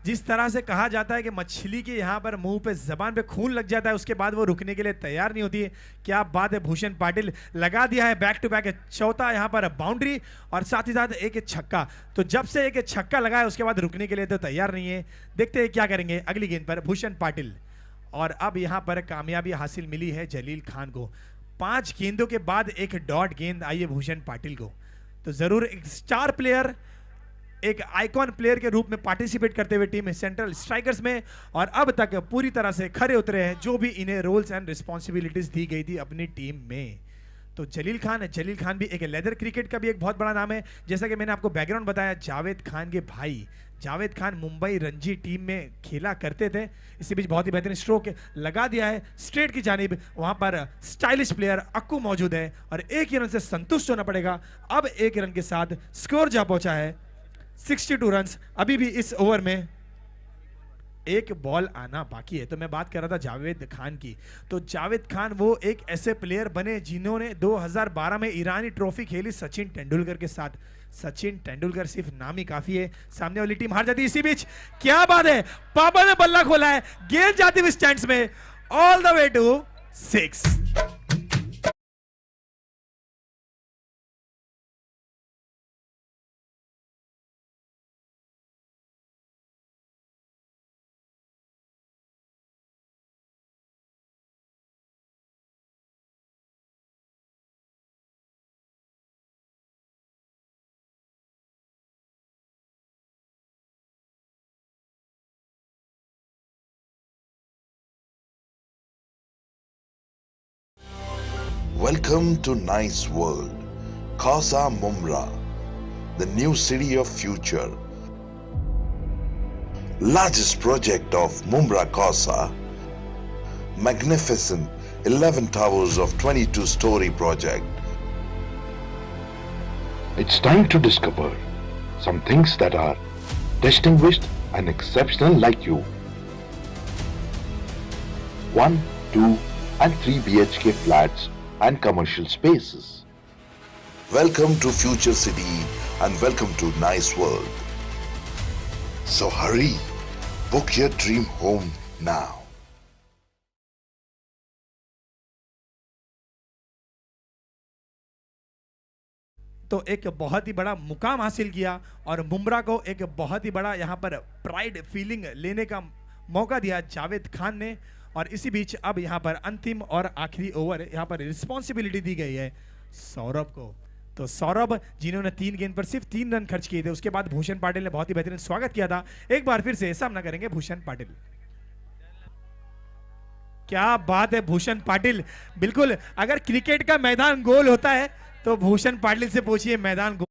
जिस तरह से कहा जाता है कि मछली के यहाँ पर मुंह पे जबान पे खून लग जाता है उसके बाद वो रुकने के लिए तैयार नहीं होती है। क्या बात है, भूषण पाटिल लगा दिया है बैक टू बैक चौथा यहाँ पर बाउंड्री और साथ ही साथ एक छक्का। तो जब से एक छक्का लगाया उसके बाद रुकने के लिए तो तैयार नहीं है। देखते हैं क्या करेंगे अगली गेंद पर भूषण पाटिल। और अब यहाँ पर कामयाबी हासिल मिली है जलील खान को। 5 गेंदों के बाद एक डॉट गेंद आई है भूषण पाटिल को। तो जरूर एक स्टार प्लेयर, एक आइकॉन प्लेयर के रूप में पार्टिसिपेट करते हुए टीम सेंट्रल स्ट्राइकर्स में और अब तक पूरी तरह से खरे उतरे हैं जो भी इन्हें रोल्स एंड रिस्पॉन्सिबिलिटीज दी गई थी अपनी टीम में। तो जलील खान भी एक लेदर क्रिकेट का भी एक बहुत बड़ा नाम है। जैसा कि मैंने आपको बैकग्राउंड बताया, जावेद खान के भाई जावेद खान मुंबई रणजी टीम में खेला करते थे। इसी बीच बहुत ही बेहतरीन स्ट्रोक लगा दिया है स्ट्रेट की जानिब, वहां पर स्टाइलिश प्लेयर अक्कू मौजूद है और एक ही रन से संतुष्ट होना पड़ेगा। अब एक रन के साथ स्कोर जा पहुंचा है 62 रन्स। अभी भी इस ओवर में एक बॉल आना बाकी है। तो मैं बात कर रहा था जावेद खान की। तो जावेद खान वो एक ऐसे प्लेयर बने जिन्होंने 2012 में ईरानी ट्रॉफी खेली सचिन तेंदुलकर के साथ। सचिन तेंदुलकर सिर्फ नाम ही काफी है, सामने वाली टीम हार जाती है। इसी बीच क्या बात है, पापा ने बल्ला खोला है, गेंद जाती हुई स्टैंड्स में all the way to 6। Welcome to Nice World, Khasa Mumra, the new city of future. Largest project of Mumra Khasa, magnificent 11 towers of 22-story project. It's time to discover some things that are distinguished and exceptional like you. 1, 2 and 3 BHK flats and commercial spaces. Welcome to Future City and welcome to Nice World. So hurry, book your dream home now. तो एक बहुत ही बड़ा मुकाम हासिल किया और मुमरा को एक बहुत ही बड़ा यहाँ पर प्राइड फीलिंग लेने का मौका दिया जावेद खान ने। और इसी बीच अब यहाँ पर अंतिम और आखिरी ओवर यहाँ पर रिस्पॉन्सिबिलिटी दी गई है सौरभ को। तो सौरभ जिन्होंने 3 गेंद पर सिर्फ 3 रन खर्च किए थे, उसके बाद भूषण पाटिल ने बहुत ही बेहतरीन स्वागत किया था। एक बार फिर से सामना करेंगे भूषण पाटिल। क्या बात है भूषण पाटिल, बिल्कुल अगर क्रिकेट का मैदान गोल होता है तो भूषण पाटिल से पूछिए मैदान गोल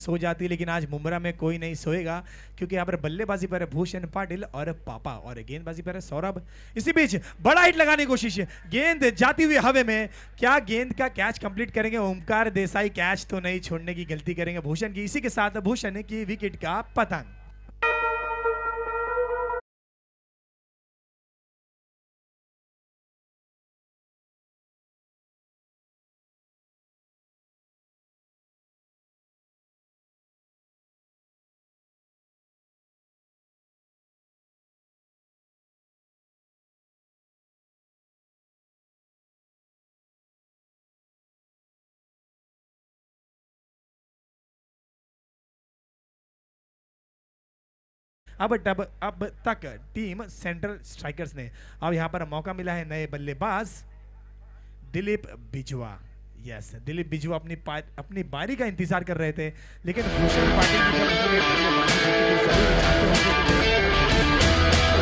सो जाती है, लेकिन आज मुमरा में कोई नहीं सोएगा क्योंकि यहाँ पर बल्लेबाजी पर है भूषण पाटिल और पापा और गेंदबाजी पर है सौरभ। इसी बीच बड़ा हिट लगाने की कोशिश, गेंद जाती हुई हवा में, क्या गेंद का कैच कंप्लीट करेंगे ओमकार देसाई? कैच तो नहीं छोड़ने की गलती करेंगे भूषण की। इसी के साथ भूषण की विकेट का पतंग। अब तक टीम सेंट्रल स्ट्राइकर्स ने। अब यहाँ पर मौका मिला है नए बल्लेबाज दिलीप बिजवा। यस, दिलीप बिजवा अपनी बारी का इंतजार कर रहे थे, लेकिन भूषण पाटिल की जब उन्होंने बल्लेबाजी की तो जरूर जानते होंगे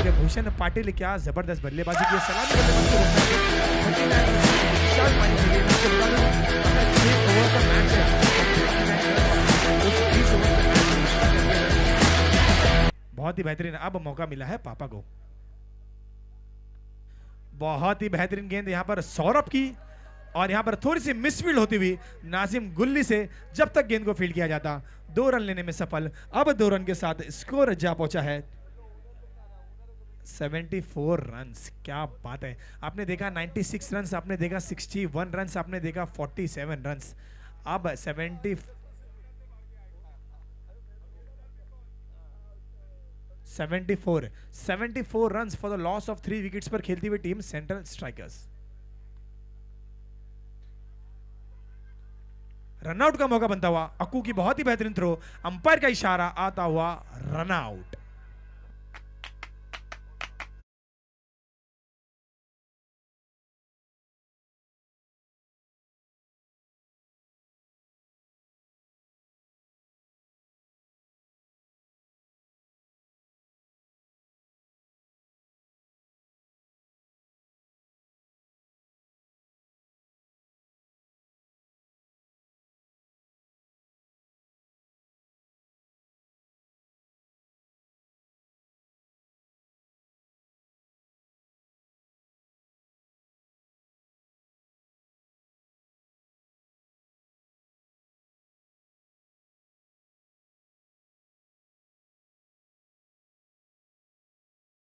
कि भूषण पाटिल क्या जबरदस्त बल्लेबाजी की। सलामी बल्लेबाज को रोकना है। 29 विशाल पानी के लिए आपको बता दूं, अगर 6 ओवर का मैच है, 29 उस 20 ओवर का मैच बहुत ही बेहतरीन। अब मौका मिला है पापा को। बहुत ही बेहतरीन गेंद यहाँ पर सौरभ की, और यहां पर थोड़ी सी मिसफील्ड होती हुई नाजिम गुल्ली से जब तक गेंद को फील्ड किया जाता 2 रन लेने में सफल। अब 2 रन के साथ स्कोर जा पहुंचा है 74 रन्स। क्या बात है। आपने देखा 96 रन्स, आपने देखा 61 रन्स, आपने देखा 47 रन्स। अब 74 runs for the loss of 3 wickets पर खेलती हुई टीम सेंट्रल स्ट्राइकर्स। रनआउट का मौका बनता हुआ अक्कू की बहुत ही बेहतरीन थ्रो, अंपायर का इशारा आता हुआ रनआउट।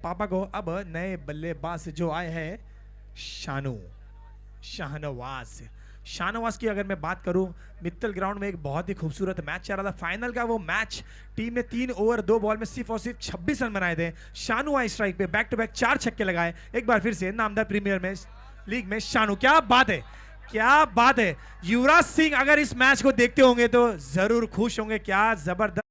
पापा को अब नए बल्लेबाज जो आए हैं शाहनवाज की अगर मैं बात करूं, मित्तल ग्राउंड में एक बहुत ही खूबसूरत मैच चल रहा था। फाइनल का वो मैच, टीम ने 3 ओवर 2 बॉल में सिर्फ और सिर्फ 26 रन बनाए थे। शानू आए स्ट्राइक पे, बैक टू बैक 4 छक्के लगाए। एक बार फिर से नामदार प्रीमियर में लीग में शानू, क्या बात है, क्या बात है। युवराज सिंह अगर इस मैच को देखते होंगे तो जरूर खुश होंगे। क्या जबरदस्त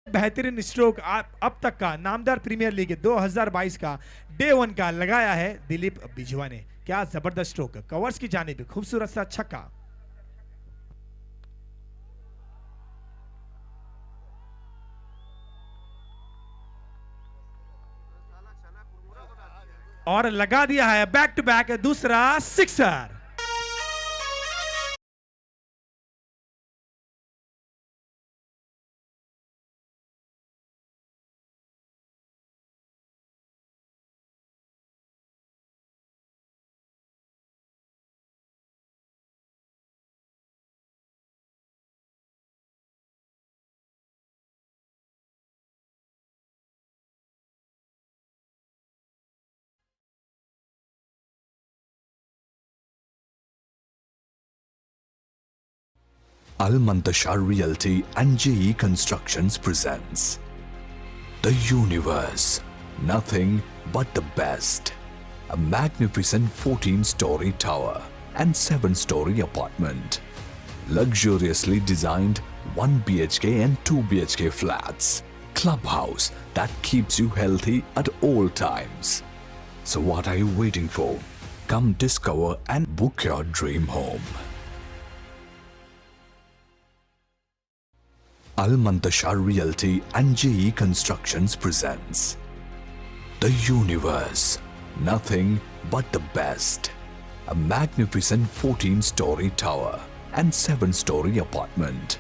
बेहतरीन स्ट्रोक अब तक का नामदार प्रीमियर लीग 2022 का डे 1 का लगाया है दिलीप बिजवा ने। क्या जबरदस्त स्ट्रोक, कवर्स की जानिब खूबसूरत सा छक्का। और लगा दिया है बैक टू बैक दूसरा sixer. Al Mantashar Realty and JE Constructions presents The Universe, Nothing But the Best. A magnificent 14-story tower and 7-story apartment. Luxuriously designed 1 BHK and 2 BHK flats. Clubhouse that keeps you healthy at all times. So what are you waiting for? Come discover and book your dream home. Al Mantashar Realty and JE Constructions presents The Universe, Nothing But the Best. A magnificent 14-story tower and 7-story apartment.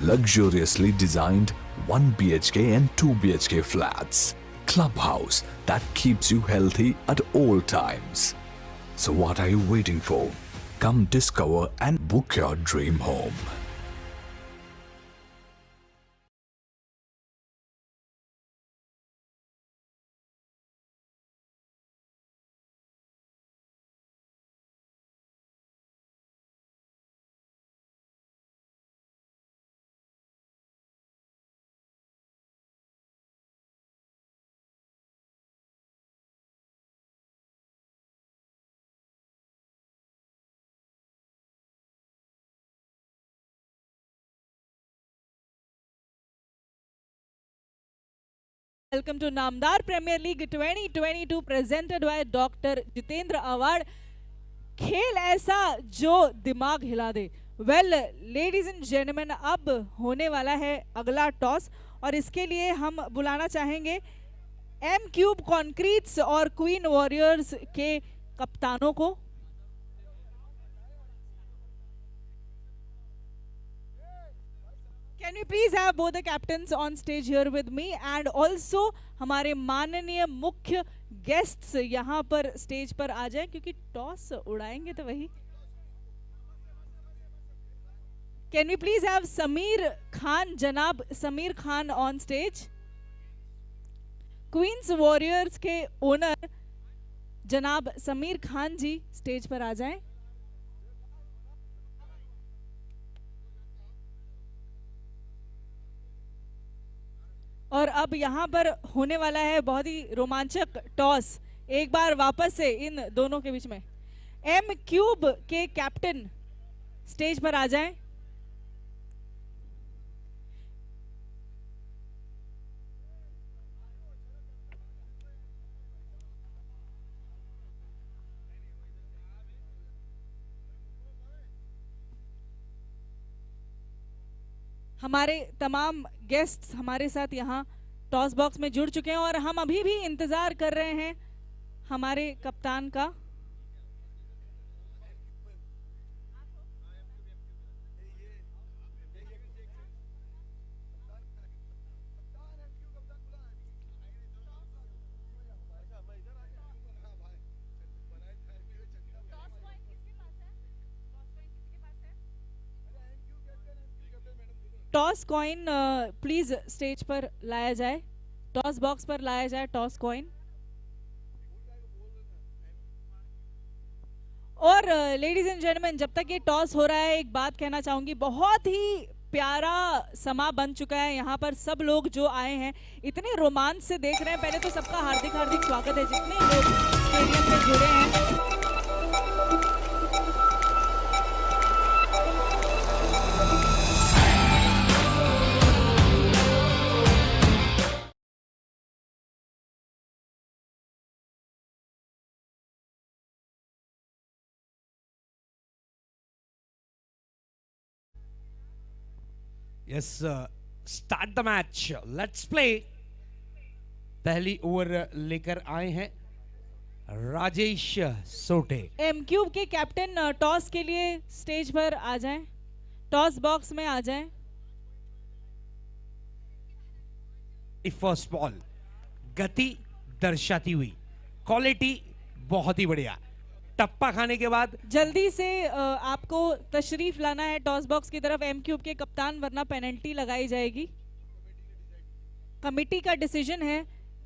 Luxuriously designed 1 BHK and 2 BHK flats. Clubhouse that keeps you healthy at all times. So what are you waiting for? Come discover and book your dream home. Welcome to Namdar Premier League 2022 presented by Dr. Jitendra Award. खेल ऐसा जो दिमाग हिला दे. Well, ladies and gentlemen, अब होने वाला है अगला टॉस और इसके लिए हम बुलाना चाहेंगे एम क्यूब कॉन्क्रीट्स और क्वीन वॉरियर्स के कप्तानों को. Can we please have both the captains on stage here with me and also हमारे माननीय मुख्य गेस्ट्स यहाँ पर स्टेज पर आ जाएं क्योंकि टॉस उड़ाएंगे तो वही. Can we please have Sameer Khan, जनाब Sameer Khan on stage? Queens Warriors के ओनर जनाब समीर खान जी स्टेज पर आ जाएं. और अब यहाँ पर होने वाला है बहुत ही रोमांचक टॉस. एक बार वापस से इन दोनों के बीच में एम क्यूब के कैप्टन स्टेज पर आ जाएं. हमारे तमाम गेस्ट्स हमारे साथ यहाँ टॉस बॉक्स में जुड़ चुके हैं और हम अभी भी इंतजार कर रहे हैं हमारे कप्तान का. टॉस कॉइन प्लीज स्टेज पर लाया जाए, टॉस बॉक्स पर लाया जाए टॉस कॉइन. और लेडीज एंड जेंटलमैन, जब तक ये टॉस हो रहा है एक बात कहना चाहूंगी, बहुत ही प्यारा समा बन चुका है. यहाँ पर सब लोग जो आए हैं इतने रोमांच से देख रहे हैं. पहले तो सबका हार्दिक हार्दिक स्वागत है जितने लोग स्टेडियम पे जुड़े हैं. Yes, start the match. Let's play. पहली ओवर लेकर आए हैं राजेश सोटे. एम क्यूब के कैप्टन टॉस के लिए स्टेज पर आ जाएं, टॉस बॉक्स में आ जाएं. फर्स्ट बॉल गति दर्शाती हुई, क्वालिटी बहुत ही बढ़िया. टप्पा खाने के बाद जल्दी से आपको तशरीफ लाना है टॉस बॉक्स की तरफ एम क्यूब के कप्तान, वरना पेनल्टी लगाई जाएगी. कमेटी का डिसीजन है,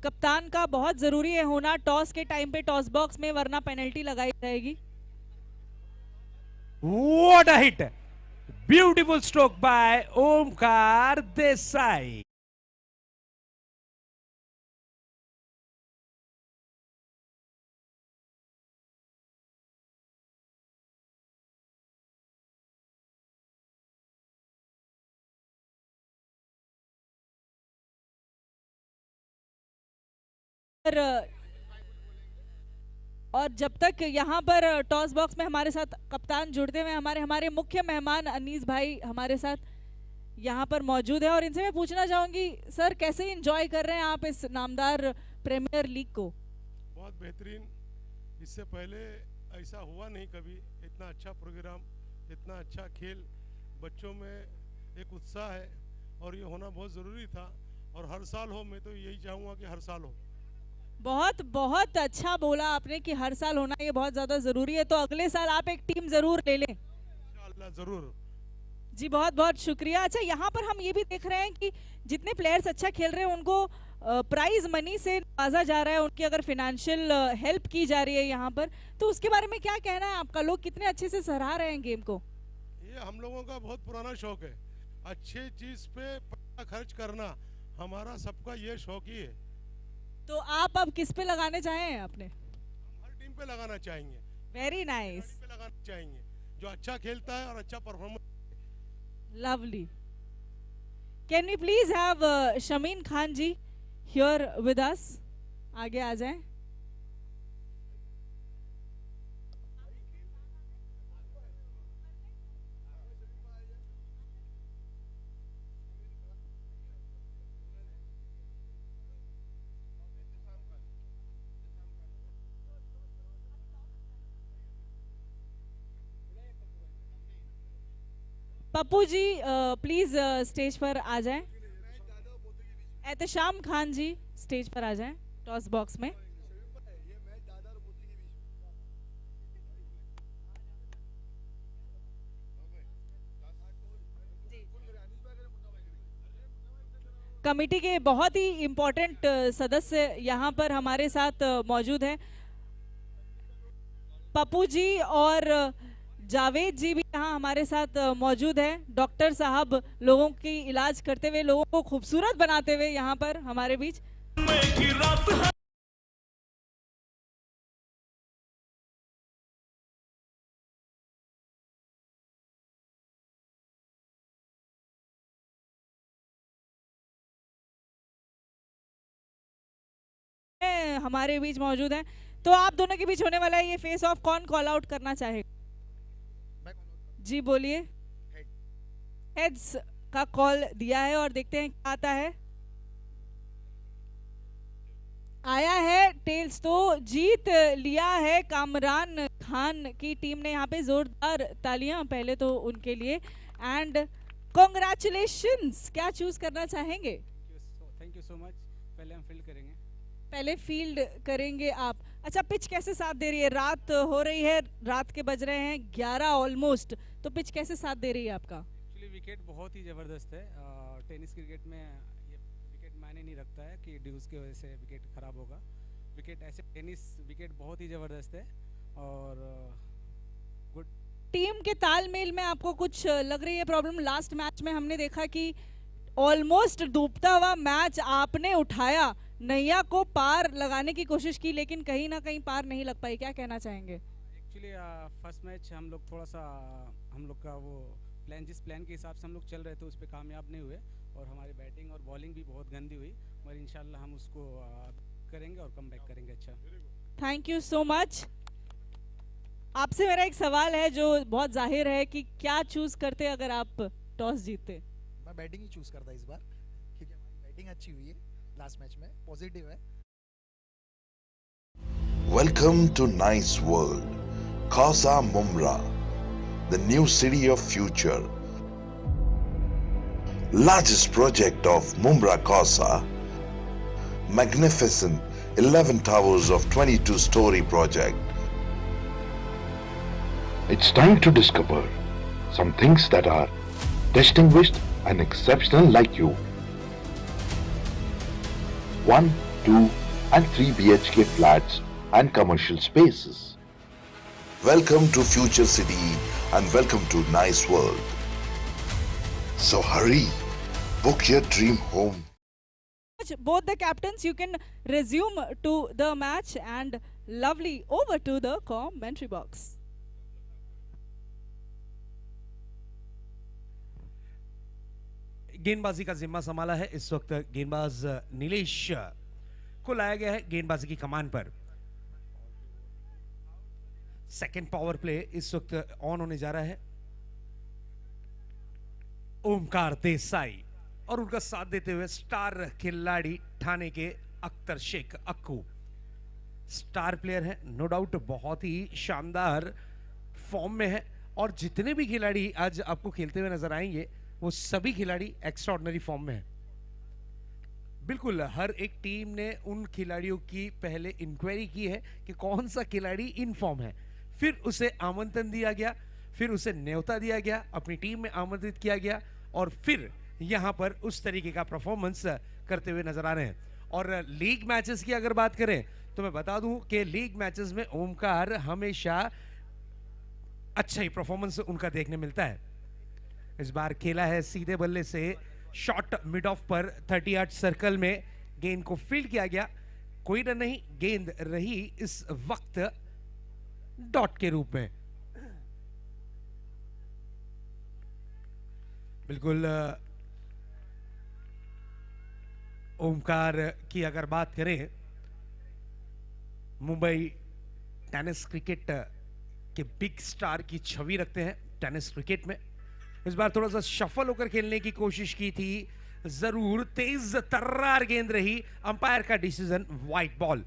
कप्तान का बहुत जरूरी है होना टॉस के टाइम पे टॉस बॉक्स में, वरना पेनल्टी लगाई जाएगी. What a hit, beautiful stroke bye Omkar Desai. और जब तक यहाँ पर टॉस बॉक्स में हमारे साथ कप्तान जुड़ते हुए हमारे मुख्य मेहमान अनीस भाई हमारे साथ यहाँ पर मौजूद है और इनसे मैं पूछना चाहूंगी सर कैसे एंजॉय कर रहे हैं आप इस नामदार प्रीमियर लीग को? बहुत बेहतरीन, इससे पहले ऐसा हुआ नहीं कभी. इतना अच्छा प्रोग्राम, इतना अच्छा खेल, बच्चों में एक उत्साह है और ये होना बहुत ज़रूरी था और हर साल हो. मैं तो यही चाहूँगा कि हर साल हो. बहुत बहुत अच्छा बोला आपने कि हर साल होना ये बहुत ज्यादा जरूरी है. तो अगले साल आप एक टीम जरूर ले लें. इंशाअल्लाह जरूर जी, बहुत बहुत शुक्रिया. अच्छा, यहाँ पर हम ये भी देख रहे हैं कि जितने प्लेयर्स अच्छा खेल रहे हैं उनको प्राइज मनी से नवाजा जा रहा है, उनकी अगर फाइनेंशियल हेल्प की जा रही है यहाँ पर, तो उसके बारे में क्या कहना है आपका? लोग कितने अच्छे से सराह रहे हैं गेम को. ये हम लोगों का बहुत पुराना शौक है, अच्छी चीज पे पैसा खर्च करना हमारा सबका ये शौक ही है. तो आप अब किस पे लगाने चाहें? आपने हम हर टीम पे लगाना चाहेंगे. Very nice. पे लगाना चाहेंगे जो अच्छा खेलता है और अच्छा performance. Lovely. Can we please have Shameen Khan ji here with us. आगे आ जाएं. पप्पू जी प्लीज स्टेज पर आ जाएं. एहतशाम खान जी स्टेज पर आ जाएं टॉस बॉक्स में. कमेटी के बहुत ही इम्पोर्टेंट सदस्य यहाँ पर हमारे साथ मौजूद हैं. पप्पू जी और जावेद जी भी यहाँ हमारे साथ मौजूद हैं. डॉक्टर साहब लोगों की इलाज करते हुए, लोगों को खूबसूरत बनाते हुए यहाँ पर हमारे बीच. हमारे बीच मौजूद हैं. तो आप दोनों के बीच होने वाला है ये फेस ऑफ. कौन कॉल आउट करना चाहेगा? जी बोलिए. हेड्स का कॉल दिया है और देखते हैं क्या आता है. आया है टेल्स. तो जीत लिया है कामरान खान की टीम ने. यहाँ पे जोरदार तालियां पहले तो उनके लिए. And congratulations. क्या चूज करना चाहेंगे? Thank you so much. पहले हम फील्ड करेंगे. पहले फील्ड करेंगे आप. अच्छा, पिच कैसे साथ दे रही है? रात हो रही है, रात के बज रहे हैं 11 ऑलमोस्ट. तो पिच कैसे साथ दे रही है आपका? एक्चुअली विकेट बहुत ही ज़बरदस्त है. टेनिस क्रिकेट में ये विकेट मायने नहीं रखता है कि ड्यूज की वजह से विकेट ख़राब होगा. विकेट ऐसे टेनिस विकेट बहुत ही ज़बरदस्त है और गुड. टीम के तालमेल में आपको कुछ लग रही है प्रॉब्लम? लास्ट मैच में हमने देखा कि ऑलमोस्ट डूबता हुआ मैच आपने उठाया, नैया को पार लगाने की कोशिश की, लेकिन कहीं ना कहीं पार नहीं लग पाई. क्या कहना चाहेंगे? एक्चुअली फर्स्ट मैच हम लोग थोड़ा सा, हम लोग का वो प्लान, जिस प्लान के हिसाब से हम लोग चल रहे थे उस पर कामयाब नहीं हुए और हमारी बैटिंग और बॉलिंग भी बहुत गंदी हुई. मगर इंशाल्लाह हम उसको करेंगे और कम बैक करेंगे. अच्छा, थैंक यू सो मच. आपसे मेरा एक सवाल है जो बहुत जाहिर है कि क्या चूज करते अगर आप टॉस जीतते? मैं बैटिंग ही चूज करता इस बार, क्योंकि हमारी बैटिंग अच्छी हुई है लास्ट मैच में, पॉजिटिव है. Welcome to Nice World, Casa Mumra, the new city of future. Largest project of Mumra Casa, magnificent 11 towers of 22-story project. It's time to discover some things that are distinguished and exceptional like you. 1, 2 and 3 BHK flats and commercial spaces. Welcome to Future City and welcome to Nice World. So hurry, book your dream home. Both the captains, you can resume to the match and lovely over to the commentary box. गेंदबाजी का जिम्मा संभाला है इस वक्त गेंदबाज नीलेश को लाया गया है गेंदबाजी की कमान पर. सेकंड पावर प्ले इस वक्त ऑन होने जा रहा है. ओमकार देसाई और उनका साथ देते हुए स्टार खिलाड़ी ठाणे के अख्तर शेख अक्कू. स्टार प्लेयर है नो डाउट, बहुत ही शानदार फॉर्म में है और जितने भी खिलाड़ी आज आपको खेलते हुए नजर आएंगे वो सभी खिलाड़ी एक्स्ट्राऑर्डिनरी फॉर्म में है. बिल्कुल हर एक टीम ने उन खिलाड़ियों की पहले इंक्वायरी की है कि कौन सा खिलाड़ी इन फॉर्म है, फिर उसे आमंत्रण दिया गया, फिर उसे न्योता दिया गया, अपनी टीम में आमंत्रित किया गया और फिर यहां पर उस तरीके का परफॉर्मेंस करते हुए नजर आ रहे हैं. और लीग मैचेस की अगर बात करें तो मैं बता दूं कि लीग मैचेस में ओमकार हमेशा अच्छा ही परफॉर्मेंस उनका देखने मिलता है. इस बार खेला है सीधे बल्ले से, शॉट मिड ऑफ पर 30 यार्ड सर्कल में गेंद को फील्ड किया गया. कोई रन नहीं, गेंद रही इस वक्त डॉट के रूप में. बिल्कुल ओमकार की अगर बात करें, मुंबई टेनिस क्रिकेट के बिग स्टार की छवि रखते हैं टेनिस क्रिकेट में। इस बार थोड़ा सा शफल होकर खेलने की कोशिश की थी, जरूर तेज तर्रार गेंद रही, अंपायर का डिसीजन वाइट बॉल।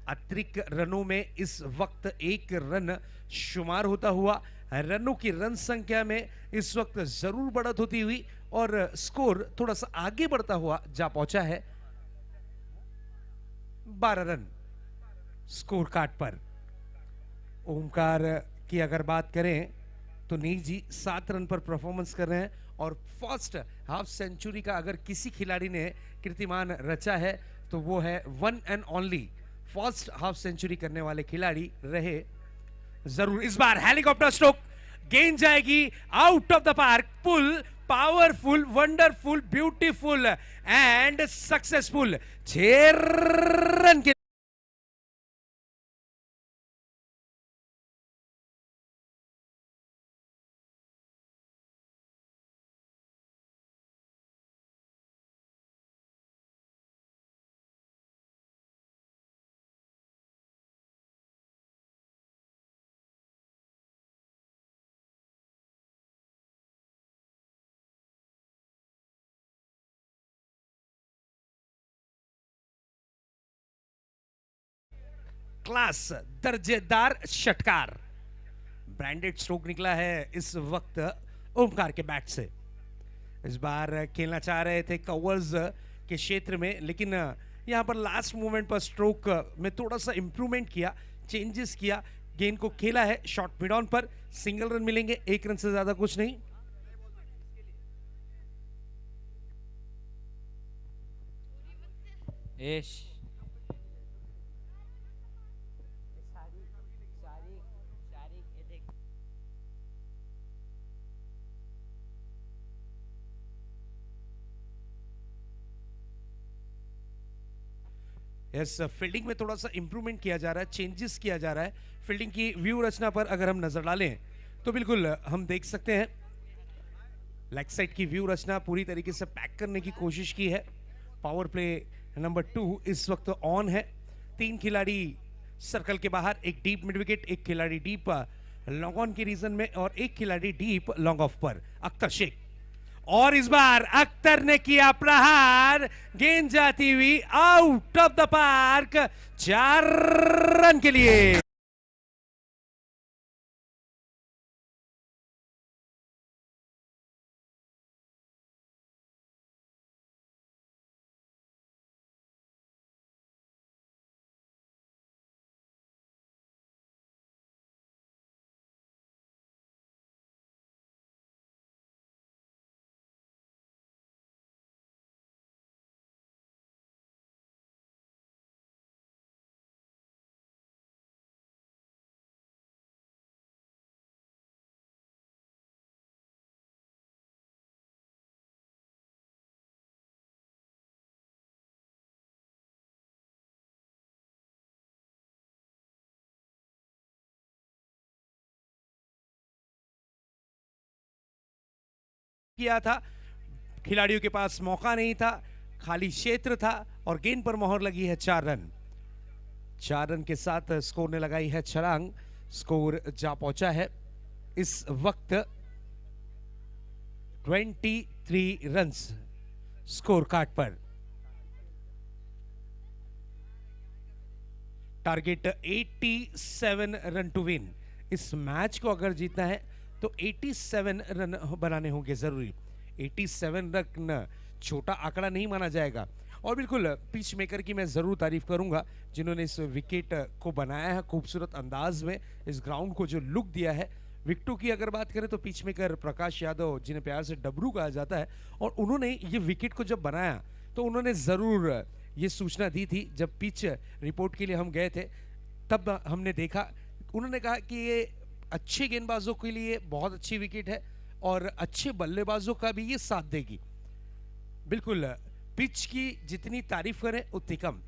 अतिरिक्त रनों में इस वक्त 1 रन शुमार होता हुआ रनों की रन संख्या में इस वक्त जरूर बढ़त होती हुई और स्कोर थोड़ा सा आगे बढ़ता हुआ जा पहुंचा है 12 रन स्कोर कार्ड पर। ओमकार की अगर बात करें तो नील जी 7 रन पर परफॉर्मेंस कर रहे हैं और फर्स्ट हाफ सेंचुरी का अगर किसी खिलाड़ी ने कीर्तिमान रचा है तो वो है one and only first half century करने वाले खिलाड़ी रहे जरूर। इस बार हेलीकॉप्टर स्ट्रोक, गेंद जाएगी out of the park, pull powerful, wonderful, beautiful and successful. 6 run के क्लास दर्जेदार षटकार, ब्रांडेड स्ट्रोक निकला है इस वक्त ओमकार के बैट से। इस बार खेलना चाह रहे थे कवर्स के क्षेत्र में, लेकिन यहां पर लास्ट मोमेंट पर स्ट्रोक में थोड़ा सा इंप्रूवमेंट किया, चेंजेस किया, गेंद को खेला है शॉर्ट मिड ऑन पर। सिंगल रन मिलेंगे, 1 रन से ज्यादा कुछ नहीं। यस, फील्डिंग में थोड़ा सा इंप्रूवमेंट किया जा रहा है, चेंजेस किया जा रहा है। फील्डिंग की व्यू रचना पर अगर हम नजर डालें तो बिल्कुल हम देख सकते हैं लेग साइड की व्यू रचना पूरी तरीके से पैक करने की कोशिश की है। पावर प्ले नंबर 2 इस वक्त ऑन है। 3 खिलाड़ी सर्कल के बाहर, एक डीप मिड विकेट, एक खिलाड़ी डीप लॉन्ग ऑन के रीजन में और एक खिलाड़ी डीप लॉन्ग ऑफ पर। अख्तर शेख, और इस बार अख्तर ने किया प्रहार, गेंद जाती हुई out of the park, 4 run के लिए। किया था, खिलाड़ियों के पास मौका नहीं था, खाली क्षेत्र था और गेंद पर मोहर लगी है 4 रन। 4 रन के साथ स्कोर ने लगाई है छलांग, स्कोर जा पहुंचा है इस वक्त 23 रन्स स्कोर कार्ड पर। Target 87 run to win. इस मैच को अगर जीतना है तो 87 रन बनाने होंगे जरूरी। 87 रन छोटा आंकड़ा नहीं माना जाएगा। और बिल्कुल पिच मेकर की मैं जरूर तारीफ करूंगा जिन्होंने इस विकेट को बनाया है खूबसूरत अंदाज में, इस ग्राउंड को जो लुक दिया है। विकेटों की अगर बात करें तो पिच मेकर प्रकाश यादव, जिन्हें प्यार से डबरू कहा जाता है, और उन्होंने ये विकेट को जब बनाया तो उन्होंने जरूर ये सूचना दी थी। जब पिच रिपोर्ट के लिए हम गए थे तब हमने देखा, उन्होंने कहा कि ये अच्छे गेंदबाजों के लिए बहुत अच्छी विकेट है और अच्छे बल्लेबाजों का भी ये साथ देगी। बिल्कुल पिच की जितनी तारीफ करें उतनी कम।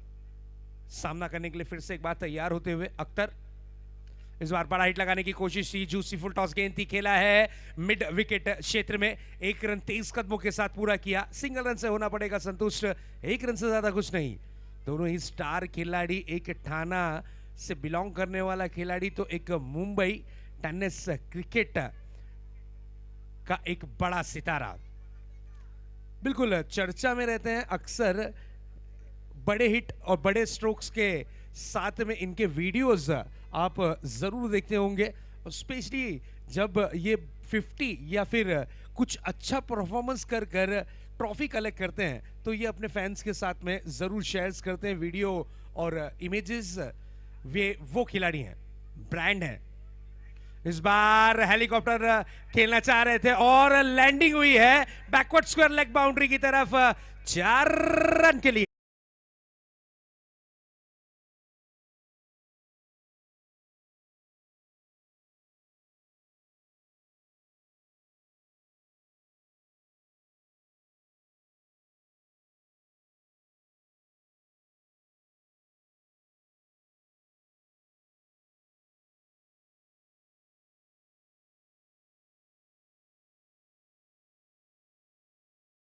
सामना करने के लिए फिर से एक बार तैयार होते हुए अख्तर, इस बार बड़ा हिट लगाने की कोशिश थी, जूसी फुल टॉस गेंद थी, खेला है मिड विकेट क्षेत्र में, 1 रन तेज कदमों के साथ पूरा किया। सिंगल रन से होना पड़ेगा संतुष्ट, 1 रन से ज्यादा कुछ नहीं। दोनों ही स्टार खिलाड़ी, एक ठाना से बिलोंग करने वाला खिलाड़ी तो एक मुंबई टेनिस क्रिकेट का एक बड़ा सितारा। बिल्कुल चर्चा में रहते हैं अक्सर बड़े हिट और बड़े स्ट्रोक्स के साथ में इनके वीडियोस आप जरूर देखते होंगे, स्पेशली जब ये 50 या फिर कुछ अच्छा परफॉर्मेंस कर कर ट्रॉफी कलेक्ट करते हैं तो ये अपने फैंस के साथ में जरूर शेयर्स करते हैं वीडियो और इमेजेस। वे वो खिलाड़ी हैं, ब्रांड हैं। इस बार हेलीकॉप्टर खेलना चाह रहे थे और लैंडिंग हुई है बैकवर्ड स्क्वायर लेग बाउंड्री की तरफ, 4 रन के लिए।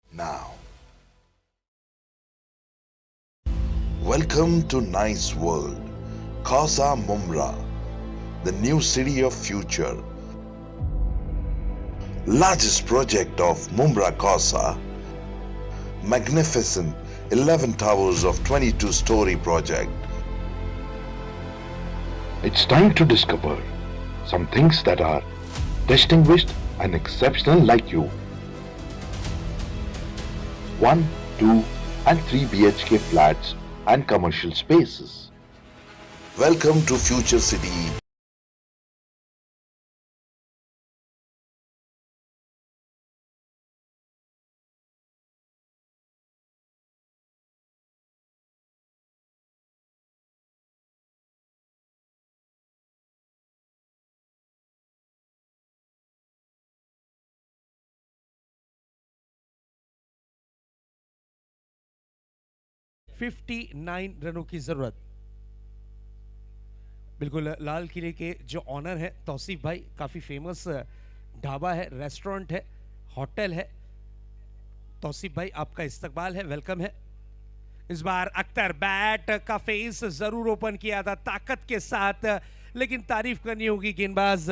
Now, welcome to Nice World, Casa Mumra, the new city of future. Largest project of Mumra Casa, magnificent 11 towers of 22-story project. It's time to discover some things that are distinguished and exceptional like you. 1, 2 and 3 BHK flats and commercial spaces. Welcome to Future City. $59 रनों की जरूरत। बिल्कुल लाल किले के जो honour है तौसीफ भाई, काफी फेमस ढाबा है, रेस्टोरेंट है, होटल है। तौसीफ भाई आपका इस्तकबाल है, वेलकम है। इस बार अख्तर बैट का फेस जरूर ओपन किया था ताकत के साथ, लेकिन तारीफ करनी होगी गेंदबाज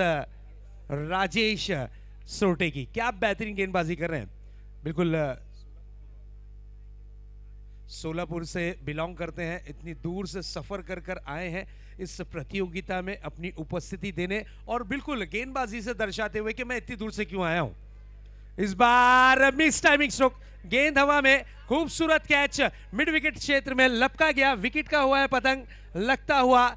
राजेश सोटे की, क्या बेहतरीन गेंदबाजी कर रहे हैं। बिल्कुल सोलापुर से बिलोंग करते हैं, इतनी दूर से सफर कर कर आए हैं इस प्रतियोगिता में अपनी उपस्थिति देने और बिल्कुल गेंदबाजी से दर्शाते हुए कि मैं इतनी दूर से क्यों आया हूं। इस बार मिस टाइमिंग स्ट्रोक, गेंद हवा में, खूबसूरत कैच, मिड विकेट क्षेत्र में लपका गया, विकेट का हुआ है पतंग, लगता हुआ।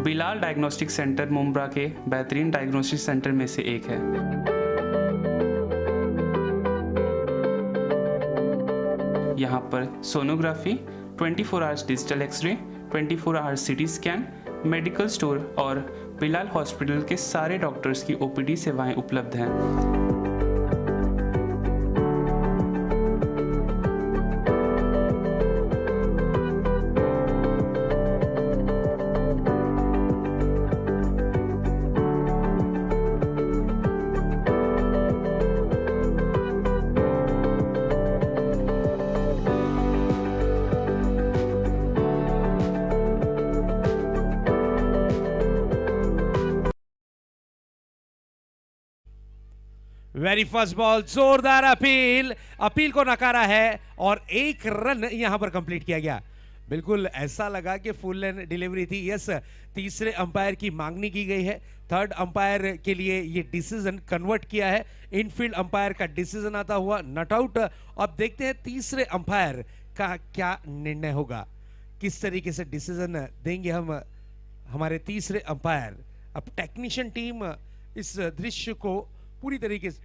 बिलाल डायग्नोस्टिक सेंटर मुंब्रा के बेहतरीन डायग्नोस्टिक सेंटर में से एक है। यहाँ पर sonography, 24 hours digital x ray, 24 hours CT scan, medical store और बिलाल हॉस्पिटल के सारे डॉक्टर्स की ओपीडी सेवाएं उपलब्ध हैं। वेरी फर्स्ट बॉल, जोरदार अपील, अपील को नकारा है और 1 रन यहां पर कंप्लीट किया गया। बिल्कुल ऐसा लगा कि फुल लेन डिलीवरी थी। यस, तीसरे अंपायर की मांगनी की गई है। थर्ड अंपायर के लिए ये डिसीजन कन्वर्ट किया है। इनफील्ड अंपायर का डिसीजन आता हुआ नॉट आउट। अब देखते हैं तीसरे अंपायर का क्या निर्णय होगा, किस तरीके से डिसीजन देंगे हम हमारे तीसरे अंपायर। अब टेक्नीशियन टीम इस दृश्य को पूरी तरीके से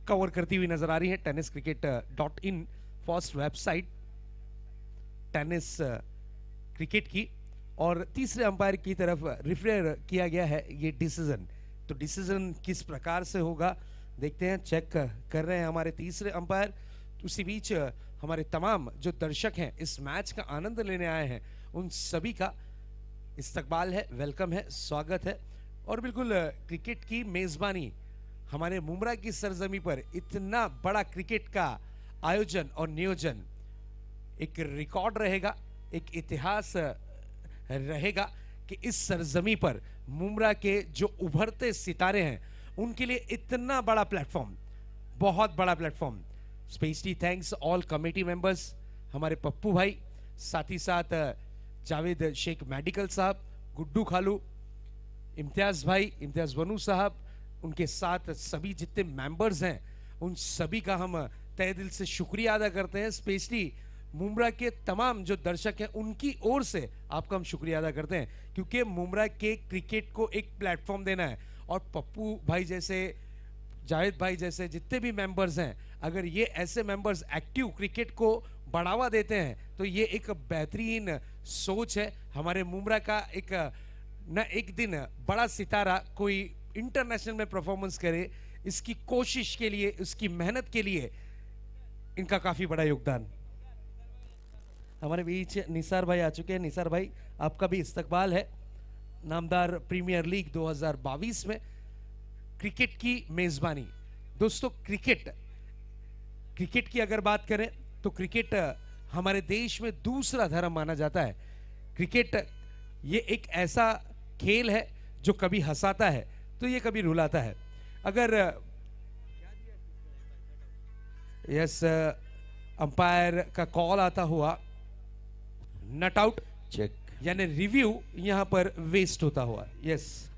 कवर करती हुई नजर आ रही है। tenniscricket.in first website tennis cricket की, और तीसरे अंपायर की तरफ रिफर किया गया है ये डिसीजन। तो डिसीजन किस प्रकार से होगा देखते हैं, चेक कर रहे हैं हमारे तीसरे अंपायर। उसी बीच हमारे तमाम जो दर्शक हैं इस मैच का आनंद लेने आए हैं, उन सभी का इस्तकबाल है, वेलकम है, स्वागत है। और बिल्कुल क्रिकेट की मेजबानी हमारे मुंब्रा की सरजमी पर इतना बड़ा क्रिकेट का आयोजन और नियोजन एक रिकॉर्ड रहेगा, एक इतिहास रहेगा कि इस सरजमी पर मुंब्रा के जो उभरते सितारे हैं उनके लिए इतना बड़ा प्लेटफॉर्म, बहुत बड़ा platform. Specially thanks all committee members, हमारे पप्पू भाई, साथ ही साथ जावेद शेख मेडिकल साहब, गुड्डू खालू, इम्तियाज भाई, इम्तियाज बनू साहब, उनके साथ सभी जितने मेंबर्स हैं उन सभी का हम तहे दिल से शुक्रिया अदा करते हैं। स्पेशली मुंब्रा के तमाम जो दर्शक हैं उनकी ओर से आपका हम शुक्रिया अदा करते हैं, क्योंकि मुंब्रा के क्रिकेट को एक प्लेटफॉर्म देना है। और पप्पू भाई जैसे, जावेद भाई जैसे जितने भी मेंबर्स हैं, अगर ये ऐसे मेंबर्स एक्टिव क्रिकेट को बढ़ावा देते हैं तो ये एक बेहतरीन सोच है हमारे मुंब्रा का। एक न एक दिन बड़ा सितारा कोई इंटरनेशनल में परफॉर्मेंस करे, इसकी कोशिश के लिए, उसकी मेहनत के लिए इनका काफी बड़ा योगदान। हमारे बीच निसार भाई आ चुके हैं। निसार भाई, आपका भी इस्तकबाल है नामदार प्रीमियर लीग 2022 में क्रिकेट की मेजबानी। दोस्तों, क्रिकेट की अगर बात करें तो क्रिकेट हमारे देश में दूसरा धर्म माना जाता है। क्रिकेट ये एक ऐसा खेल है जो कभी हंसाता है तो ये कभी रुलाता है। अगर यस अंपायर का कॉल आता हुआ नॉट आउट, चेक, यानी रिव्यू यहां पर वेस्ट होता हुआ। यस,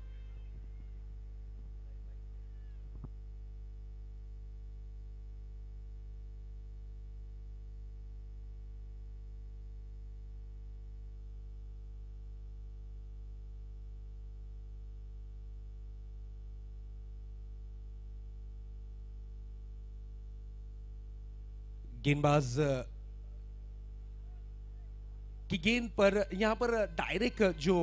गेंदबाज की गेंद पर यहां पर डायरेक्ट जो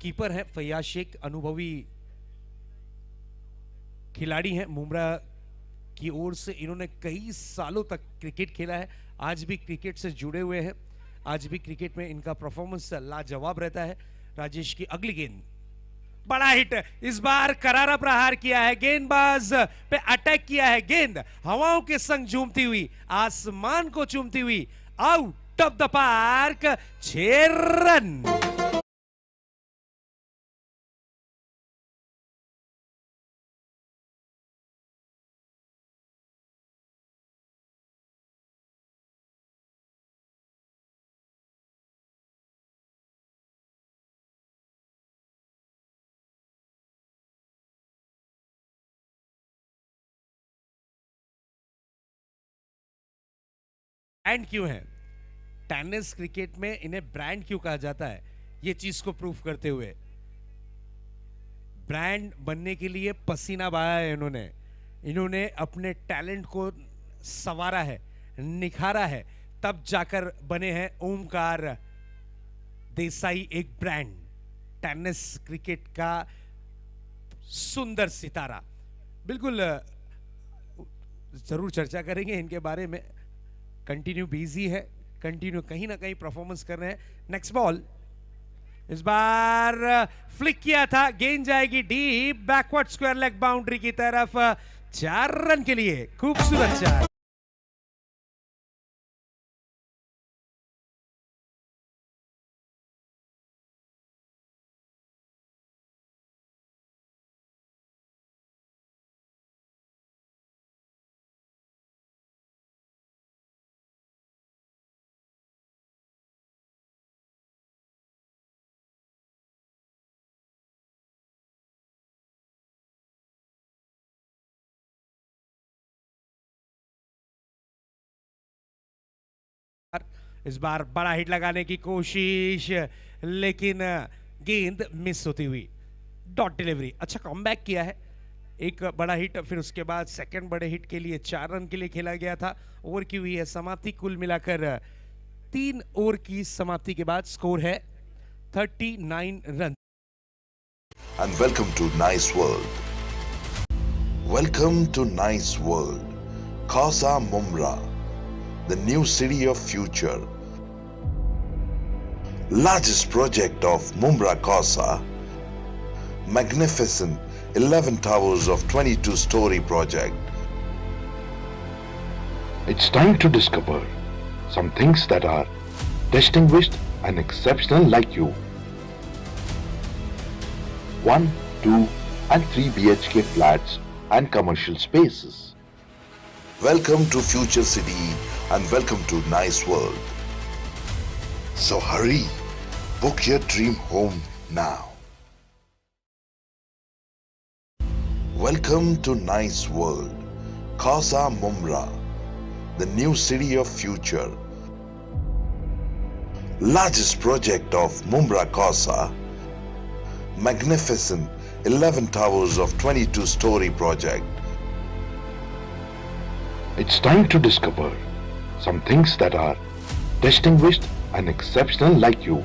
कीपर है फैयाज शेख, अनुभवी खिलाड़ी हैं मुंब्रा की ओर से। इन्होंने कई सालों तक क्रिकेट खेला है, आज भी क्रिकेट से जुड़े हुए हैं, आज भी क्रिकेट में इनका परफॉर्मेंस लाजवाब रहता है। राजेश की अगली गेंद, बड़ा हिट, इस बार करारा प्रहार किया है, गेंदबाज पे अटैक किया है, गेंद हवाओं के संग झूमती हुई, आसमान को चूमती हुई, out of the park, 6 run. Brand क्यों है टेनिस क्रिकेट में, इन्हें ब्रांड क्यों कहा जाता है, ये चीज को प्रूफ करते हुए ब्रांड बनने के लिए पसीना बहाया है इन्होंने अपने टैलेंट को संवारा है, निखारा है, तब जाकर बने हैं ओमकार देसाई, एक ब्रांड, टेनिस क्रिकेट का सुंदर सितारा। बिल्कुल जरूर चर्चा करेंगे इनके बारे में। कंटिन्यू बिजी है, कंटिन्यू कहीं ना कहीं परफॉर्मेंस कर रहे हैं। नेक्स्ट बॉल, इस बार फ्लिक किया था, गेंद जाएगी deep backward square leg boundary की तरफ, 4 रन के लिए, खूबसूरत 4। इस बार बड़ा हिट लगाने की कोशिश, लेकिन गेंद मिस होती हुई। डॉट डिलीवरी, अच्छा कमबैक किया है। एक बड़ा हिट, फिर उसके बाद सेकंड बड़े हिट के लिए 4 रन के लिए खेला गया था। ओवर की हुई है समाप्ति, कुल मिलाकर 3 ओवर की समाप्ति के बाद स्कोर है 39 run. And welcome to Nice World. Welcome to Nice World. Casa Mumra, the new city of future. Largest project of Mumra Casa. Magnificent 11 towers of 22-story project. It's time to discover some things that are distinguished and exceptional like you. 1, 2 and 3 BHK flats and commercial spaces. Welcome to Future City and welcome to Nice World. So hurry, book your dream home now. Welcome to Nice World, Casa Mumra, the new city of future. Largest project of Mumra Casa. Magnificent 11 towers of 22-story project. It's time to discover some things that are distinguished and exceptional like you.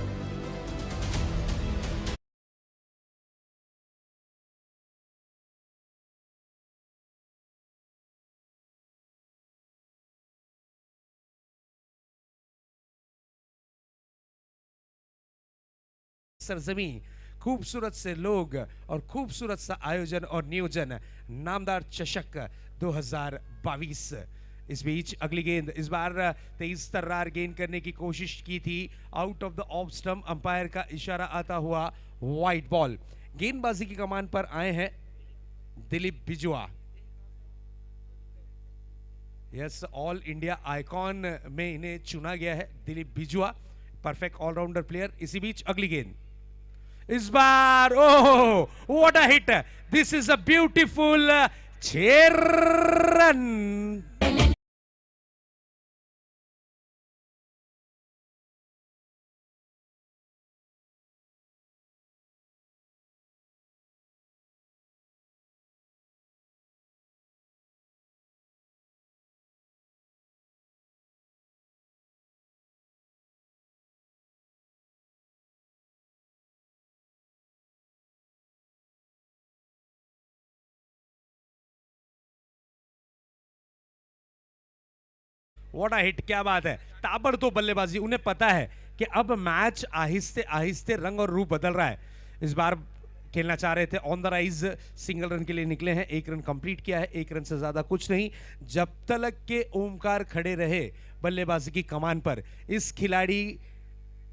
सरजमी, खूबसूरत से लोग और खूबसूरत सा आयोजन और नियोजन, नामदार चषक 2022। इस बीच अगली गेंद, इस बार तेज तर्रार गेंद करने की कोशिश की थी, out of the off stump, umpire का इशारा आता हुआ वाइड बॉल। गेंदबाजी की कमान पर आए हैं Dilip Bijua. Yes, all India icon में इन्हें चुना गया है Dilip Bijua, perfect allrounder player. इसी बीच अगली गेंद, इस बार oh what a hit, this is a beautiful 6 run. What a hit, क्या बात है, ताबड़तोड़ बल्लेबाजी। उन्हें पता है कि अब मैच आहिस्ते आहिस्ते रंग और रूप बदल रहा है। इस बार खेलना चाह रहे थे, on the rise single run के लिए निकले हैं, 1 रन कंप्लीट किया है, 1 रन से ज्यादा कुछ नहीं। जब तक के ओमकार खड़े रहे बल्लेबाजी की कमान पर, इस खिलाड़ी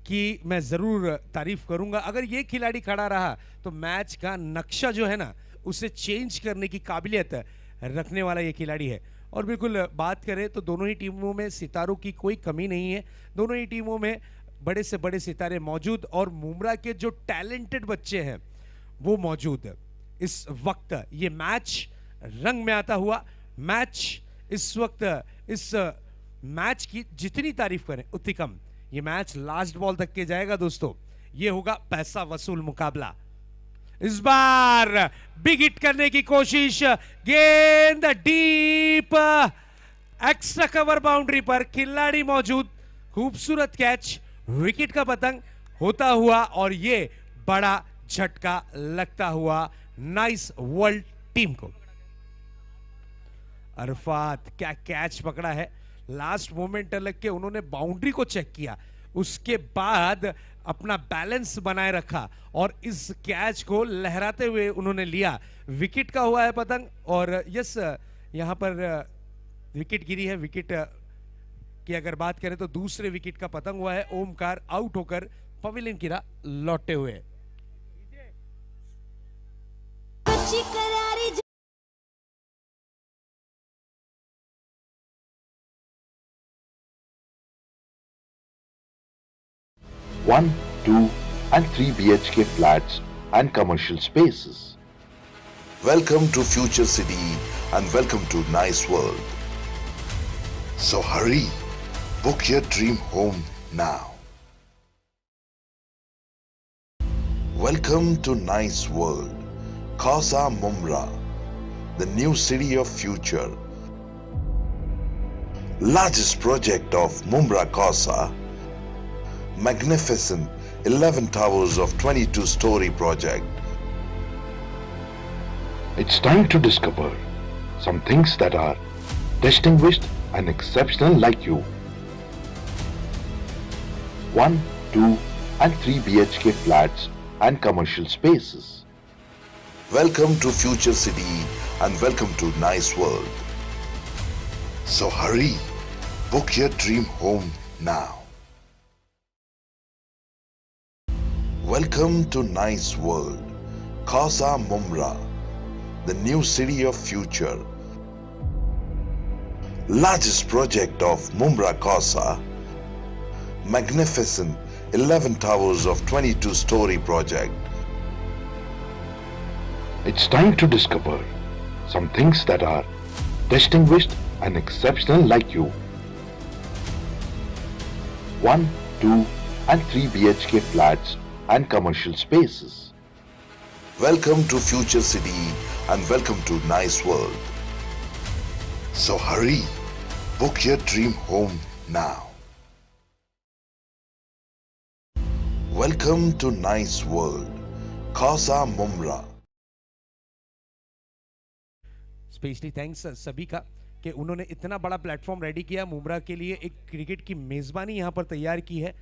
की मैं जरूर तारीफ करूंगा। अगर ये खिलाड़ी खड़ा रहा तो मैच का नक्शा जो है ना, उसे चेंज करने की काबिलियत रखने वाला ये खिलाड़ी है। और बिल्कुल बात करें तो दोनों ही टीमों में सितारों की कोई कमी नहीं है, दोनों ही टीमों में बड़े से बड़े सितारे मौजूद, और मुमरा के जो टैलेंटेड बच्चे हैं वो मौजूद। इस वक्त ये मैच रंग में आता हुआ मैच, इस वक्त इस मैच की जितनी तारीफ करें उतनी कम। ये मैच लास्ट बॉल तक के जाएगा दोस्तों, ये होगा पैसा वसूल मुकाबला। इस बार बिग हिट करने की कोशिश, गेंद डीप, एक्स्ट्रा कवर बाउंड्री पर, खिलाड़ी मौजूद, खूबसूरत कैच, विकेट का पतंग होता हुआ, और ये बड़ा झटका लगता हुआ नाइस वर्ल्ड टीम को। अरफात क्या कैच पकड़ा है, लास्ट मोमेंट लग के उन्होंने बाउंड्री को चेक किया, उसके बाद अपना बैलेंस बनाए रखा और इस कैच को लहराते हुए उन्होंने लिया। विकेट का हुआ है पतंग, और यस यहां पर विकेट गिरी है। विकेट की अगर बात करें तो दूसरे विकेट का पतंग हुआ है। ओमकार आउट होकर पवेलियन की राह लौटते हुए। One, 2 and 3 BHK flats and commercial spaces. Welcome to Future City and welcome to Nice World. So hurry, book your dream home now. Welcome to Nice World, Kausa Mumra, the new city of future. Largest project of Mumra Kausa, magnificent 11 towers of 22-story project. It's time to discover some things that are distinguished and exceptional like you. 1, 2 and 3 BHK flats and commercial spaces. Welcome to Future City and welcome to Nice World. So hurry, book your dream home now. Welcome to Nice World, Kausa Mumra, the new city of future. Largest project of Mumra Kausa, magnificent 11 towers of 22-story project. It's time to discover some things that are distinguished and exceptional like you. 1, 2 and 3 BHK flats and commercial spaces. Welcome to Future City and welcome to Nice World. So hurry, book your dream home now. Welcome to Nice World, Kausa Mumra. Specially thanks सभी का कि उन्होंने इतना बड़ा platform ready किया मुमरा के लिए, एक क्रिकेट की मेजबानी यहां पर तैयार की है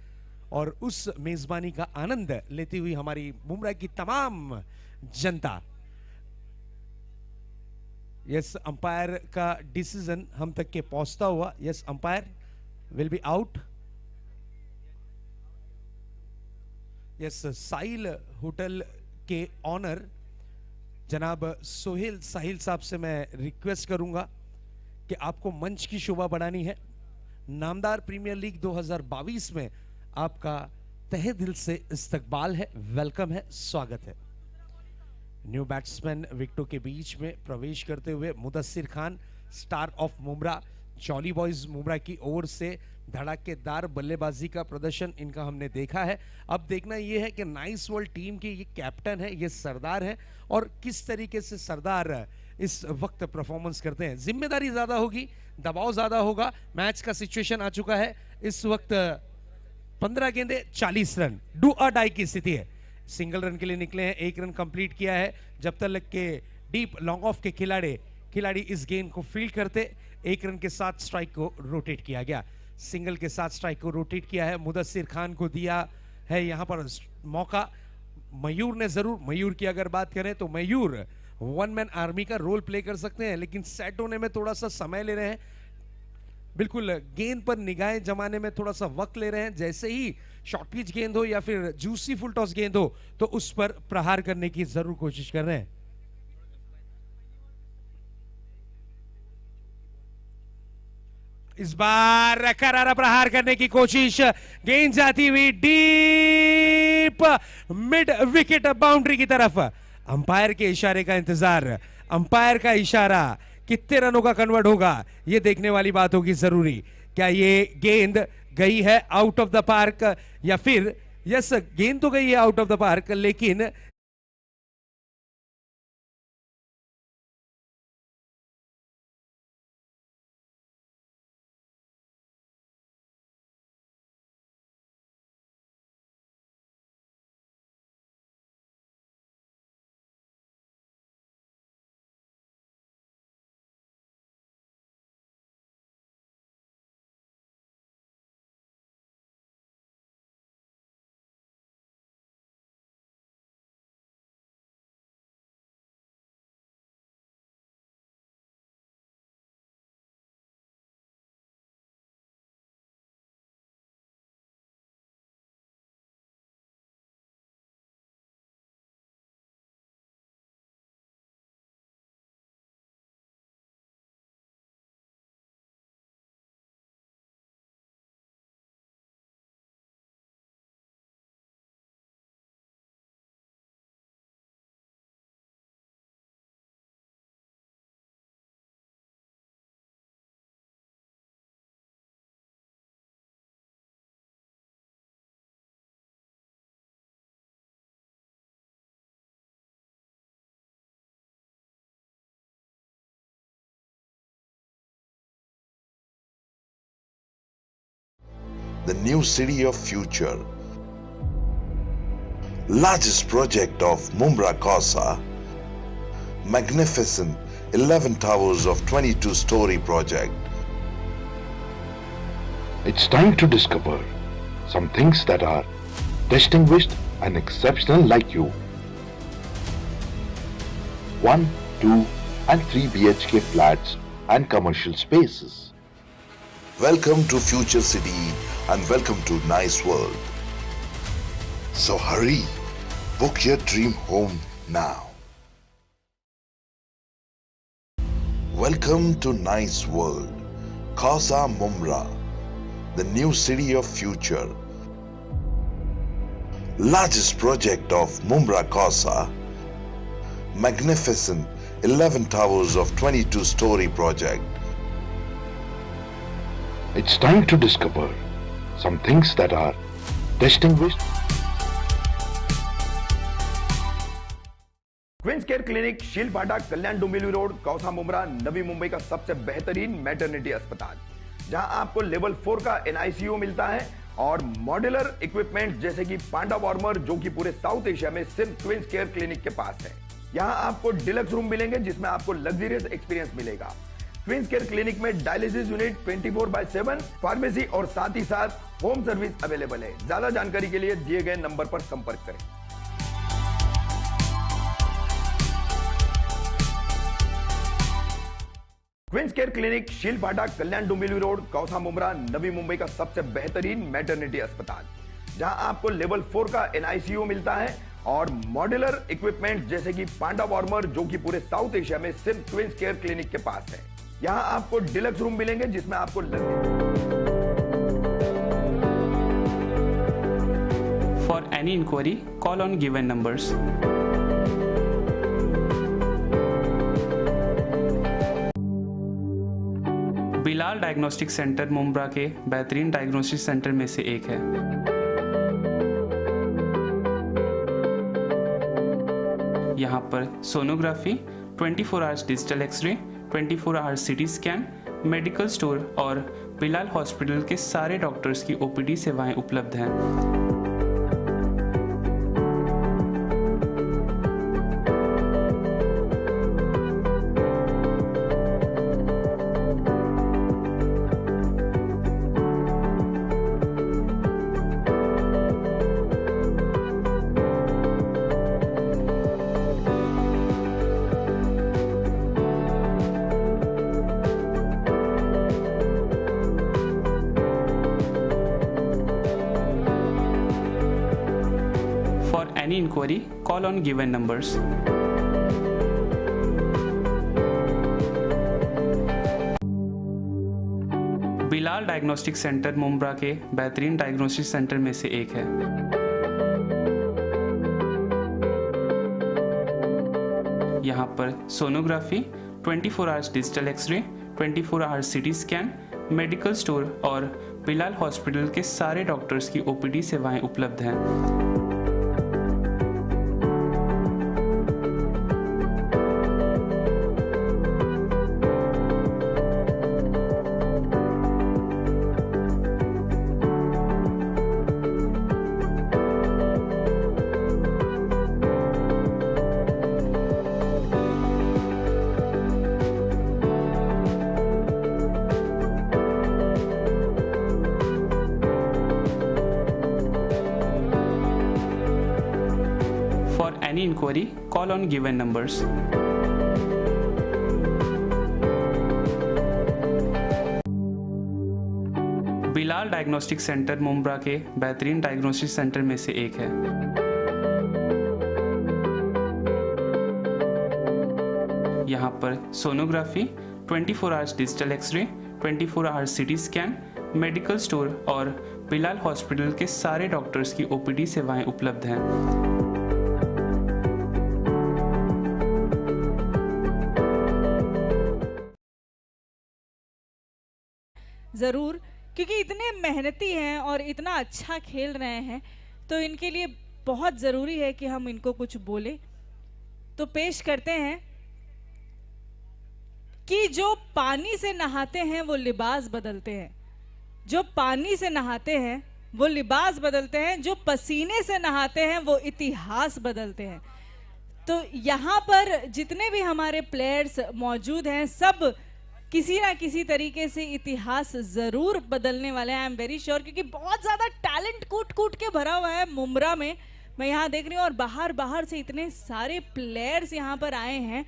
और उस मेजबानी का आनंद लेती हुई हमारी मुमरा की तमाम जनता। यस, अंपायर का डिसीजन हम तक के पहुंचता हुआ। Yes, umpire will be out. Yes, Sahil hotel के ऑनर जनाब सोहेल साहिल साहब से मैं रिक्वेस्ट करूंगा कि आपको मंच की शोभा बढ़ानी है। नामदार प्रीमियर लीग 2022 में आपका तहे दिल से इस्तकबाल है, वेलकम है, स्वागत है। न्यू बैट्समैन विकेटों के बीच में प्रवेश करते हुए Mudassir Khan, star of Mumbra, jolly boys Mumbra की ओर से धड़ाकेदार बल्लेबाजी का प्रदर्शन इनका हमने देखा है। अब देखना यह है कि नाइस वर्ल्ड टीम के ये कैप्टन है, ये सरदार है और किस तरीके से सरदार इस वक्त परफॉर्मेंस करते हैं। जिम्मेदारी ज्यादा होगी, दबाव ज्यादा होगा। मैच का सिचुएशन आ चुका है इस वक्त 15 गेंदे 40 रन, डू और डाई की स्थिति है। सिंगल रन के लिए निकले हैं, 1 रन कंप्लीट किया है। जब तक के डीप लॉन्ग ऑफ के खिलाड़ी इस गेंद को फील्ड करते, 1 रन के साथ स्ट्राइक को रोटेट किया गया। सिंगल के साथ स्ट्राइक को रोटेट किया है। मुदस्सिर खान को दिया है यहां पर मौका। मयूर ने जरूर, मयूर की अगर बात करें तो मयूर 1 मैन आर्मी का रोल प्ले कर सकते हैं, लेकिन सेट होने में थोड़ा सा समय ले रहे हैं। बिल्कुल गेंद पर निगाहें जमाने में थोड़ा सा वक्त ले रहे हैं। जैसे ही शॉर्ट पिच गेंद हो या फिर जूसी फुल टॉस गेंद हो तो उस पर प्रहार करने की जरूर कोशिश कर रहे हैं। इस बार करारा प्रहार करने की कोशिश, गेंद जाती हुई डीप मिड विकेट बाउंड्री की तरफ। अंपायर के इशारे का इंतजार, अंपायर का इशारा कितने रनों का कन्वर्ट होगा ये देखने वाली बात होगी जरूरी। क्या ये गेंद गई है आउट ऑफ द पार्क या फिर यस, गेंद तो गई है आउट ऑफ द पार्क, लेकिन the new city of future. Largest project of Mumra Kausa, magnificent 11 towers of 22-story project. It's time to discover some things that are distinguished and exceptional like you. 1, 2 and 3 BHK flats and commercial spaces. Welcome to Future City and welcome to Nice World. So hurry, book your dream home now. Welcome to Nice World, Kausa Mumra, the new city of future. Largest project of Mumra Kausa, magnificent 11 towers of 22-story project. It's time to discover some things that are distinguished. Queens care clinic Shil Phata Kalyan Dombivli road Kausa Mumbra Navi Mumbai का सबसे बेहतरीन maternity अस्पताल, जहां आपको level 4 का NICU मिलता है और मॉड्यूलर इक्विपमेंट जैसे कि पांडा वार्मर, जो कि पूरे साउथ एशिया में सिर्फ क्वींस केयर क्लिनिक के पास है। यहां आपको डिलक्स रूम मिलेंगे जिसमें आपको लग्जरियस एक्सपीरियंस मिलेगा। क्वींस केयर क्लिनिक में डायलिसिस यूनिट 24/7, फार्मेसी और साथ ही साथ होम सर्विस अवेलेबल है। ज्यादा जानकारी के लिए दिए गए नंबर पर संपर्क करें। Queen's care clinic Shil Phata Kalyan Dombivli road Kausa Mumbra Navi Mumbai का सबसे बेहतरीन मैटरनिटी अस्पताल, जहां आपको लेवल 4 का NICU मिलता है और मॉड्यूलर इक्विपमेंट जैसे कि पांडा वार्मर, जो कि पूरे साउथ एशिया में सिर्फ क्वींस केयर क्लिनिक के पास है। यहां आपको डिलक्स रूम मिलेंगे जिसमें आपको For any inquiry, call on given numbers. Bilal diagnostic centre Mumbra के बेहतरीन डायग्नोस्टिक सेंटर में से एक है। यहाँ पर sonography, 24 hours digital x ray, 24 hours CT scan, medical store और बिलाल हॉस्पिटल के सारे डॉक्टर्स की OPD सेवाएं उपलब्ध हैं। Any inquiry, call on given numbers. Bilal diagnostic centre Mumbra के बेहतरीन डायग्नोस्टिक सेंटर में से एक है। यहाँ पर sonography, 24 hours digital x ray, 24 hours CT scan, medical store और बिलाल हॉस्पिटल के सारे डॉक्टर्स की OPD सेवाएं उपलब्ध हैं। For any inquiry, call on given numbers. Bilal diagnostic centre Mumbra के बेहतरीन डायग्नोस्टिक सेंटर में से एक है। यहाँ पर sonography, 24 hours digital x ray, 24 hours CT scan, medical store और बिलाल हॉस्पिटल के सारे डॉक्टर्स की OPD सेवाएं उपलब्ध हैं। ज़रूर, क्योंकि इतने मेहनती हैं और इतना अच्छा खेल रहे हैं, तो इनके लिए बहुत ज़रूरी है कि हम इनको कुछ बोले। तो पेश करते हैं कि जो पानी से नहाते हैं वो लिबास बदलते हैं, जो पानी से नहाते हैं वो लिबास बदलते हैं, जो पसीने से नहाते हैं वो इतिहास बदलते हैं। तो यहाँ पर जितने भी हमारे प्लेयर्स मौजूद हैं सब किसी ना किसी तरीके से इतिहास जरूर बदलने वाले हैं, आई एम वेरी श्योर, क्योंकि बहुत ज्यादा टैलेंट कूट कूट के भरा हुआ है मुंब्रा में, मैं यहाँ देख रही हूँ। और बाहर बाहर से इतने सारे प्लेयर्स यहाँ पर आए हैं,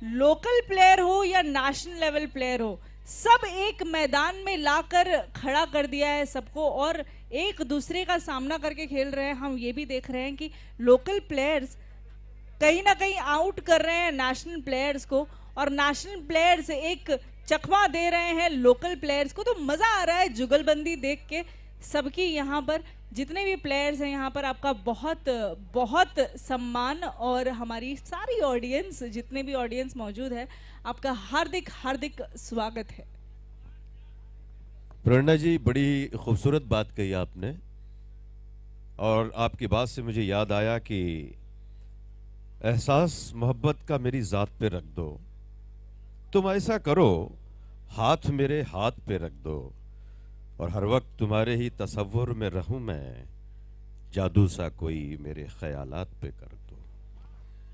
लोकल प्लेयर हो या नेशनल लेवल प्लेयर हो, सब एक मैदान में लाकर खड़ा कर दिया है सबको और एक दूसरे का सामना करके खेल रहे हैं। हम ये भी देख रहे हैं कि लोकल प्लेयर्स कहीं ना कहीं आउट कर रहे हैं नेशनल प्लेयर्स को, और नेशनल प्लेयर्स एक चकमा दे रहे हैं लोकल प्लेयर्स को। तो मजा आ रहा है जुगलबंदी देख के सबकी। यहाँ पर जितने भी प्लेयर्स हैं यहाँ पर आपका बहुत बहुत सम्मान, और हमारी सारी ऑडियंस, जितने भी ऑडियंस मौजूद है, आपका हार्दिक हार्दिक स्वागत है। प्रेरणा जी, बड़ी खूबसूरत बात कही आपने, और आपकी बात से मुझे याद आया कि एहसास मोहब्बत का मेरी ज़ात पे रख दो, तुम ऐसा करो हाथ मेरे हाथ पे रख दो, और हर वक्त तुम्हारे ही तसव्वुर में रहूं मैं, जादू सा कोई मेरे ख्यालात पे कर दो।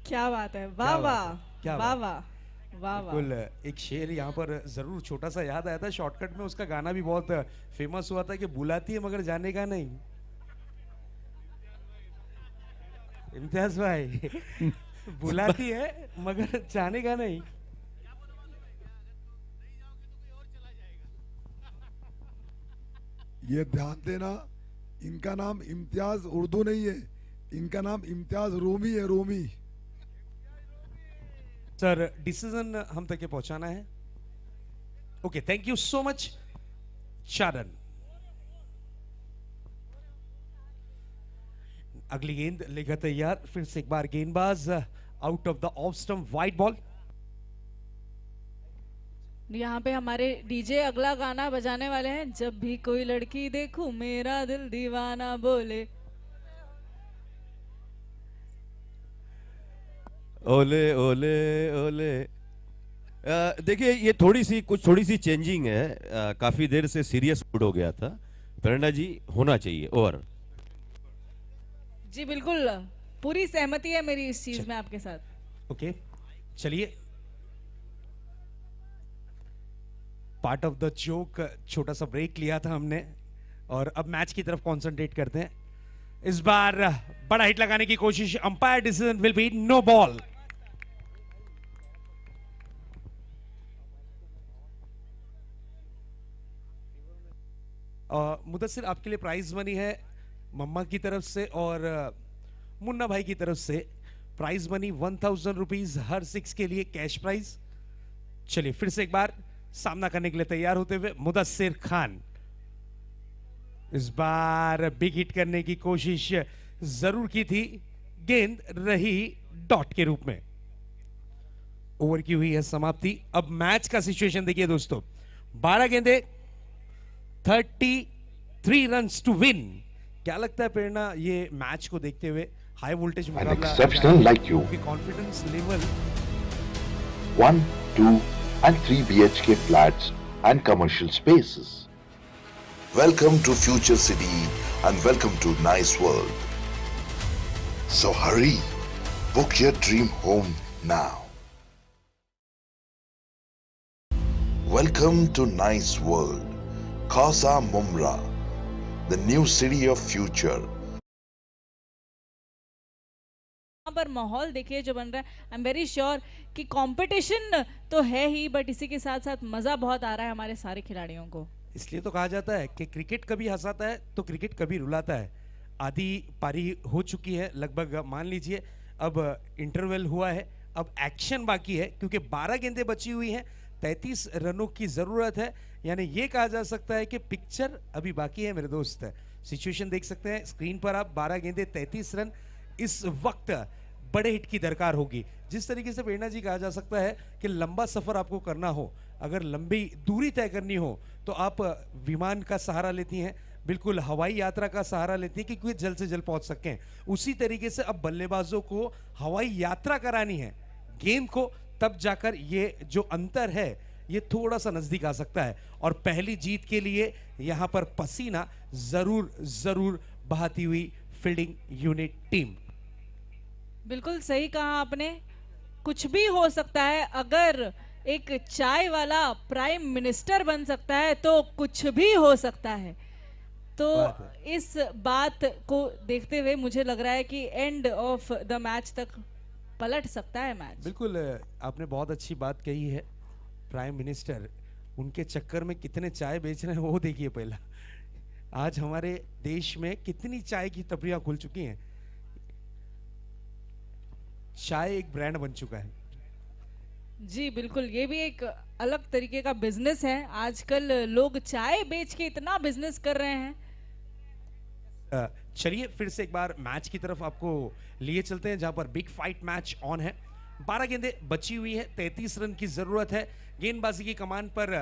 क्या बात है, वाह वाह, वाह वाह, वाह वाह। बिल्कुल, एक शेर यहाँ पर जरूर छोटा सा याद आया था, शॉर्टकट में उसका गाना भी बहुत फेमस हुआ था कि बुलाती है मगर जाने का नहीं। इम्तियाज भाई बुलाती है मगर जाने का नहीं। ये ध्यान देना, इनका नाम इम्तियाज उर्दू नहीं है, इनका नाम इम्तियाज रोमी है, रोमी। सर, डिसीजन हम तक के पहुंचाना है। Okay, thank you so much Charan. अगली गेंद लेकर तैयार, फिर से एक बार गेंदबाज out of the off stump, wide ball. यहाँ पे हमारे डीजे अगला गाना बजाने वाले हैं, जब भी कोई लड़की देखूं मेरा दिल दीवाना बोले। ओले ओले ओले। देखिए, ये थोड़ी सी चेंजिंग है, काफी देर से सीरियस मूड हो गया था। प्रेरणा जी, होना चाहिए ओवर। जी बिल्कुल, पूरी सहमति है मेरी इस चीज में आपके साथ। ओके, चलिए, पार्ट ऑफ द जोक, छोटा सा ब्रेक लिया था हमने, और अब मैच की तरफ कंसंट्रेट करते हैं। इस बार बड़ा हिट लगाने की कोशिश, umpire decision will be no ball. Mudassir, आपके लिए प्राइज मनी है मम्मा की तरफ से और मुन्ना भाई की तरफ से। प्राइज मनी 1000 रुपीज हर 6 के लिए कैश प्राइज। चलिए, फिर से एक बार सामना करने के लिए तैयार होते हुए मुदस्सिर खान। इस बार बिग हिट करने की कोशिश जरूर की थी, गेंद रही डॉट के रूप में। ओवर की हुई है समाप्ति। अब मैच का सिचुएशन देखिए दोस्तों, 12 गेंदे, 33 रन्स टू विन। क्या लगता है प्रेरणा, ये मैच को देखते हुए हाई वोल्टेज मुकाबला, confidence level? 1, 2 and 3 BHK flats and commercial spaces. Welcome to Future City and welcome to Nice World. So hurry, book your dream home now. Welcome to Nice World, Kausa Mumra, the new city of future. पर माहौल देखिए जो बन रहा है, I am very sure कि competition तो है ही, बट इसी के साथ साथ मजा बहुत आ रहा है हमारे सारे खिलाड़ियों को। इसलिए तो कहा जाता है कि क्रिकेट कभी हंसाता है तो क्रिकेट कभी रुलाता है। आधी पारी हो चुकी है लगभग, मान लीजिए अब इंटरवल हुआ है, अब एक्शन बाकी है, क्योंकि 12 गेंदें बची हुई हैं, 33 रनों की जरूरत है। यानी ये कहा जा सकता है कि पिक्चर अभी बाकी है मेरे दोस्त। सिचुएशन देख सकते हैं स्क्रीन पर आप, 12 गेंदें 33 रन। इस वक्त बड़े हिट की दरकार होगी। जिस तरीके से प्रेरणा जी कहा जा सकता है कि लंबा सफर आपको करना हो, अगर लंबी दूरी तय करनी हो तो आप विमान का सहारा लेती हैं, बिल्कुल हवाई यात्रा का सहारा लेती हैं कि जल्द से जल्द पहुंच सकें। उसी तरीके से अब बल्लेबाजों को हवाई यात्रा करानी है गेंद को, तब जाकर ये जो अंतर है ये थोड़ा सा नजदीक आ सकता है। और पहली जीत के लिए यहां पर पसीना जरूर जरूर बहाती हुई फील्डिंग यूनिट टीम। बिल्कुल सही कहा आपने, कुछ भी हो सकता है। अगर एक चाय वाला प्राइम मिनिस्टर बन सकता है तो कुछ भी हो सकता है। तो इस बात को देखते हुए मुझे लग रहा है कि एंड ऑफ द मैच तक पलट सकता है मैच। बिल्कुल, आपने बहुत अच्छी बात कही है। प्राइम मिनिस्टर, उनके चक्कर में कितने चाय बेच रहे हैं वो देखिए पहला। आज हमारे देश में कितनी चाय की टपरियां खुल चुकी हैं। चाय एक ब्रांड बन चुका है। जी बिल्कुल, ये भी एक अलग तरीके का बिजनेस है। आजकल लोग चाय बेच के इतना बिजनेस कर रहे हैं। चलिए फिर से एक बार मैच की तरफ आपको लिए चलते हैं, जहां पर बिग फाइट मैच ऑन है। 12 गेंदें बची हुई है, 33 रन की जरूरत है। गेंदबाजी की कमान पर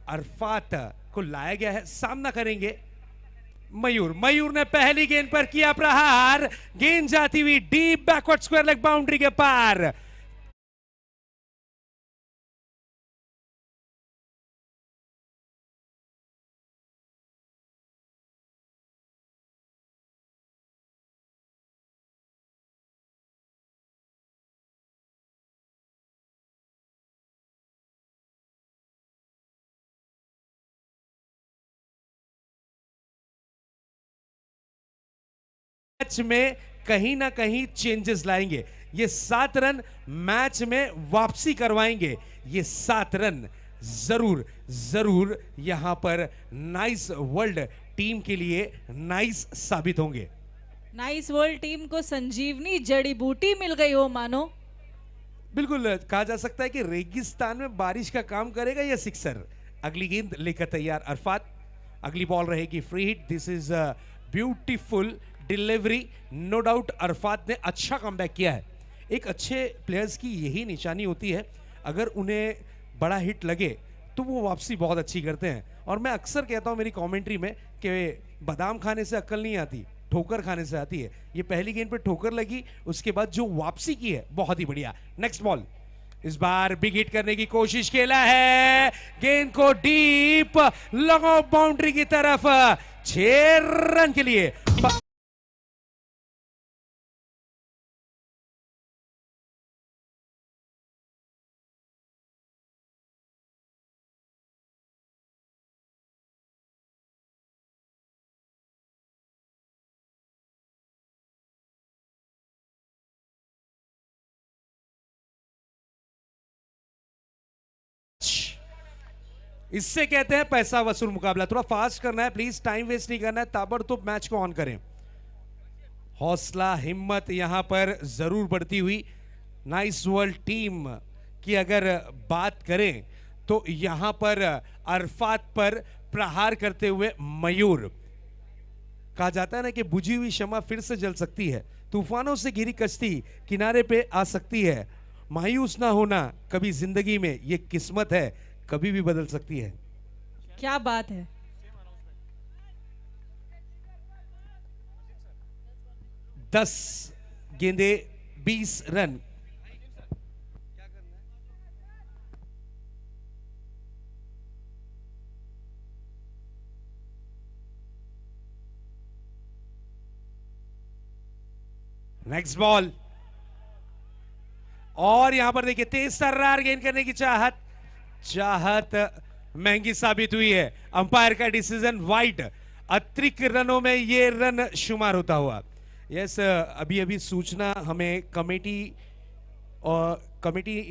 अरफात को लाया गया है, सामना करेंगे मयूर। मयूर ने पहली गेंद पर किया प्रहार, गेंद जाती हुई deep backward square leg boundary के पार। मैच में कहीं ना कहीं चेंजेस लाएंगे। ये 7 रन मैच में वापसी करवाएंगे। ये 7 रन जरूर जरूर यहां पर नाइस वर्ल्ड टीम के लिए नाइस साबित होंगे। नाइस वर्ल्ड टीम को संजीवनी जड़ी बूटी मिल गई हो मानो। बिल्कुल, कहा जा सकता है कि रेगिस्तान में बारिश का काम करेगा यह सिक्सर। अगली गेंद लेकर तैयार अरफात, अगली बॉल रहेगी free hit. This is beautiful delivery, no doubt Arafat ने अच्छा कमबैक किया है। एक अच्छे प्लेयर्स की यही निशानी होती है, अगर उन्हें बड़ा हिट लगे तो वो वापसी बहुत अच्छी करते हैं। और मैं अक्सर कहता हूं मेरी कमेंट्री में कि बादाम खाने से अक्ल नहीं आती, ठोकर खाने से आती है। ये पहली गेंद पे ठोकर लगी, उसके बाद जो वापसी की है बहुत ही बढ़िया। नेक्स्ट बॉल, इस बार बिग हिट करने की कोशिश खेला है, गेंद को डीप लॉन्ग बाउंड्री की तरफ, 6 रन के लिए। इससे कहते हैं पैसा वसूल मुकाबला। थोड़ा फास्ट करना है प्लीज, टाइम वेस्ट नहीं करना है, ताबड़तोड़ मैच को ऑन करें। हौसला हिम्मत यहां पर जरूर बढ़ती हुई। नाइस वर्ल्ड टीम की अगर बात करें तो यहां पर अरफात पर प्रहार करते हुए मयूर। कहा जाता है ना कि बुझी हुई शमा फिर से जल सकती है, तूफानों से घिरी कश्ती किनारे पे आ सकती है। मायूस ना होना कभी जिंदगी में, ये किस्मत है, कभी भी बदल सकती है। क्या बात है। दस गेंदे 20 रन। नेक्स्ट बॉल, और यहां पर देखिए तेज तर्रार गेंद करने की चाहत महंगी साबित हुई है। अंपायर का डिसीजन वाइड, अतिरिक्त रनों में ये रन शुमार होता हुआ। यस, अभी अभी सूचना हमें कमेटी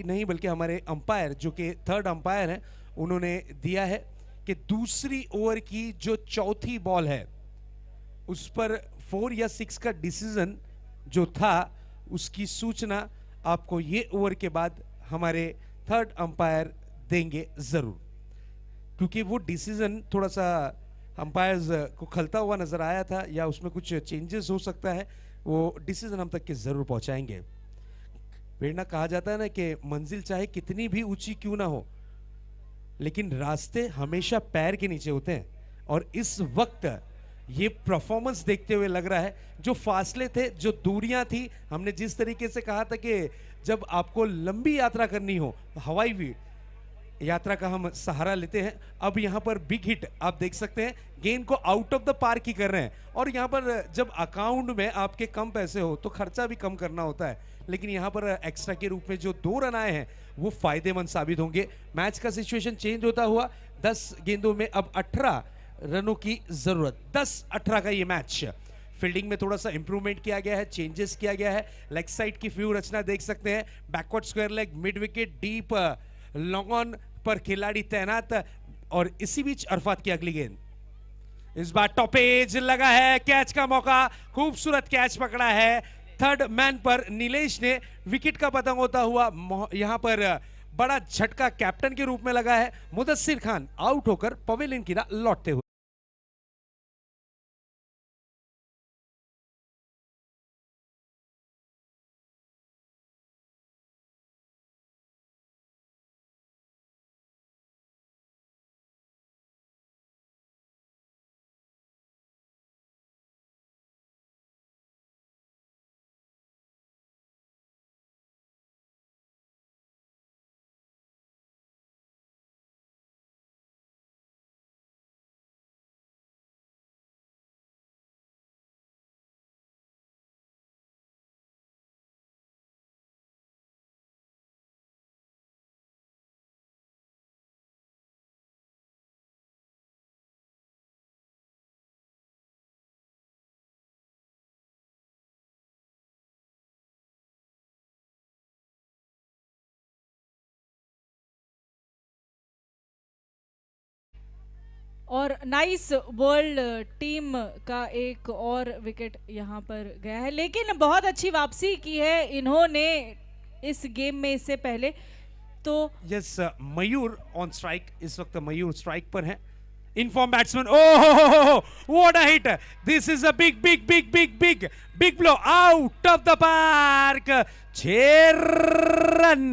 नहीं बल्कि हमारे अंपायर जो कि थर्ड अंपायर हैं उन्होंने दिया है कि दूसरी ओवर की जो चौथी बॉल है उस पर 4 या 6 का डिसीजन जो था उसकी सूचना आपको ये ओवर के बाद हमारे थर्ड अंपायर देंगे जरूर, क्योंकि वो डिसीजन थोड़ा सा अंपायर्स को खलता हुआ नजर आया था या उसमें कुछ चेंजेस हो सकता है। वो डिसीजन हम तक के जरूर पहुंचाएंगे। प्रेरणा, कहा जाता है ना कि मंजिल चाहे कितनी भी ऊंची क्यों ना हो लेकिन रास्ते हमेशा पैर के नीचे होते हैं। और इस वक्त ये परफॉर्मेंस देखते हुए लग रहा है, जो फासले थे, जो दूरियां थी, हमने जिस तरीके से कहा था कि जब आपको लंबी यात्रा करनी हो हवाई भी यात्रा का हम सहारा लेते हैं। अब यहाँ पर बिग हिट आप देख सकते हैं, गेंद को आउट ऑफ द पार्क ही कर रहे हैं। और यहाँ पर जब अकाउंट में आपके कम पैसे हो तो खर्चा भी कम करना होता है, लेकिन यहाँ पर एक्स्ट्रा के रूप में जो 2 रन आए हैं वो फायदेमंद साबित होंगे। मैच का सिचुएशन चेंज होता हुआ 10 गेंदों में अब 18 रनों की जरूरत। 10-18 का ये मैच। फील्डिंग में थोड़ा सा इंप्रूवमेंट किया गया है, चेंजेस किया गया है। लेग साइड की व्यू रचना देख सकते हैं, backward square leg, mid wicket, deep long on पर खिलाड़ी तैनात। और इसी बीच अरफात की अगली गेंद, इस बार टॉप एज लगा है, कैच का मौका, खूबसूरत कैच पकड़ा है। थर्ड मैन पर नीलेश ने विकेट का पतंग होता हुआ यहां पर बड़ा झटका कैप्टन के रूप में लगा है। मुदस्सिर खान आउट होकर पवेलियन की राह लौटते हुए। और नाइस वर्ल्ड टीम का एक और विकेट यहाँ पर गया है, लेकिन बहुत अच्छी वापसी की है इन्होंने इस गेम में इससे पहले तो। यस, मयूर ऑन स्ट्राइक, इस वक्त मयूर स्ट्राइक पर है। Inform batsman, oh what a hit, this is a big big big big big big blow, out of the park, 6 run.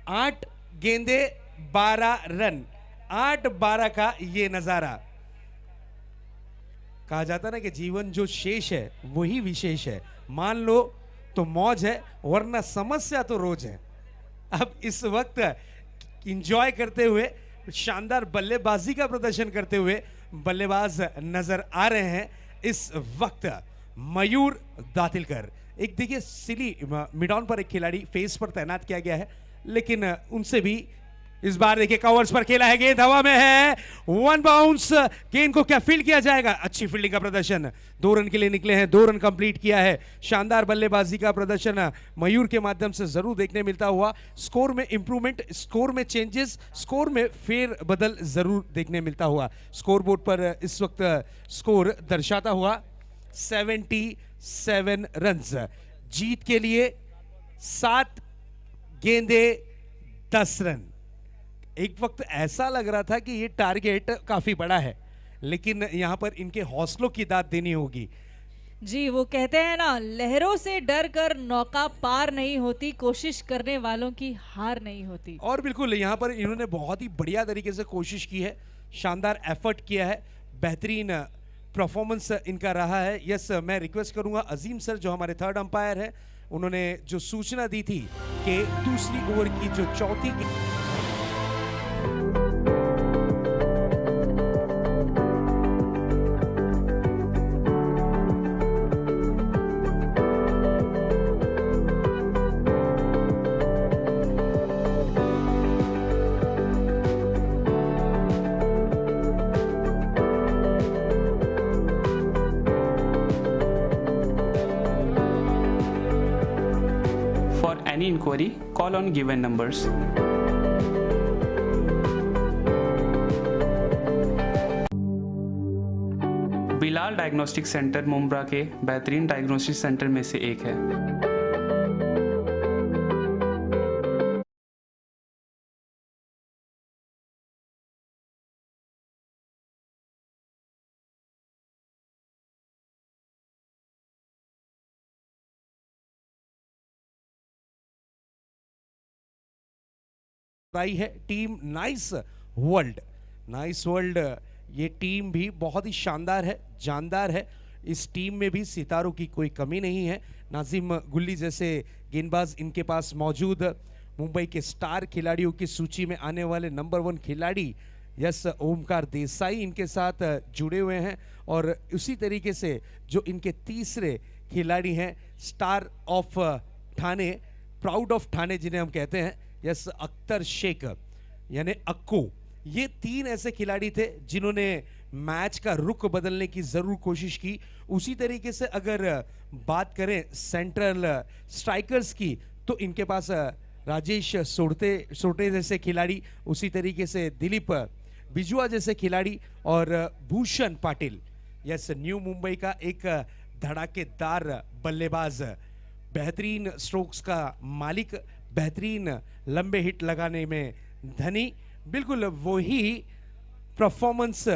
आठ गेंदे 12 रन, 8-12 का ये नजारा। कहा जाता ना कि जीवन जो शेष है वही विशेष है। मान लो तो मौज है, वरना समस्या तो रोज है। अब इस वक्त इंजॉय करते हुए, शानदार बल्लेबाजी का प्रदर्शन करते हुए बल्लेबाज नजर आ रहे हैं इस वक्त मयूर दातिलकर। एक देखिए सिली मिड ऑन पर एक खिलाड़ी फेस पर तैनात किया गया है, लेकिन उनसे भी इस बार देखिए कवर्स पर खेला है, गेंद हवा में है, 1 बाउंस। गेंद को क्या फील्ड किया जाएगा, अच्छी फील्डिंग का प्रदर्शन, 2 रन के लिए निकले हैं, 2 रन कंप्लीट किया है। शानदार बल्लेबाजी का प्रदर्शन मयूर के माध्यम से जरूर देखने मिलता हुआ। स्कोर में इंप्रूवमेंट, स्कोर में चेंजेस, स्कोर में फेर बदल जरूर देखने मिलता हुआ। स्कोर बोर्ड पर इस वक्त स्कोर दर्शाता हुआ 77 रन्स। जीत के लिए 7 गेंदे 10 रन। एक वक्त ऐसा लग रहा था कि ये टारगेट काफी बड़ा है, लेकिन यहां पर इनके हौसलों की दाद देनी होगी। जी, वो कहते हैं ना, लहरों से डर कर नौका पार नहीं होती, कोशिश करने वालों की हार नहीं होती। और बिल्कुल यहां पर इन्होंने बहुत ही बढ़िया तरीके से कोशिश की है, शानदार एफर्ट किया है, बेहतरीन परफॉर्मेंस इनका रहा है। यस, मैं रिक्वेस्ट करूंगा अजीम सर जो हमारे थर्ड अंपायर है, उन्होंने जो सूचना दी थी कि दूसरी ओवर की जो चौथी any inquiry, call on given numbers. Bilal diagnostic centre Mumbra के बेहतरीन डायग्नोस्टिक सेंटर में से एक है। आई है team nice world. Nice world ये टीम भी बहुत ही शानदार है, जानदार है। इस टीम में भी सितारों की कोई कमी नहीं है। नाजिम गुल्ली जैसे गेंदबाज इनके पास मौजूद। मुंबई के स्टार खिलाड़ियों की सूची में आने वाले नंबर 1 खिलाड़ी यस ओमकार देसाई इनके साथ जुड़े हुए हैं। और उसी तरीके से जो इनके तीसरे खिलाड़ी हैं star of Thane, proud of Thane जिन्हें हम कहते हैं, यस अख्तर शेख यानी अक्कू। ये 3 ऐसे खिलाड़ी थे जिन्होंने मैच का रुख बदलने की जरूर कोशिश की। उसी तरीके से अगर बात करें सेंट्रल स्ट्राइकर्स की तो इनके पास राजेश सोटे जैसे खिलाड़ी, उसी तरीके से दिलीप बिजुआ जैसे खिलाड़ी और भूषण पाटिल, यस न्यू मुंबई का एक धड़ाकेदार बल्लेबाज, बेहतरीन स्ट्रोक्स का मालिक, बेहतरीन लंबे हिट लगाने में धनी। बिल्कुल वही परफॉर्मेंस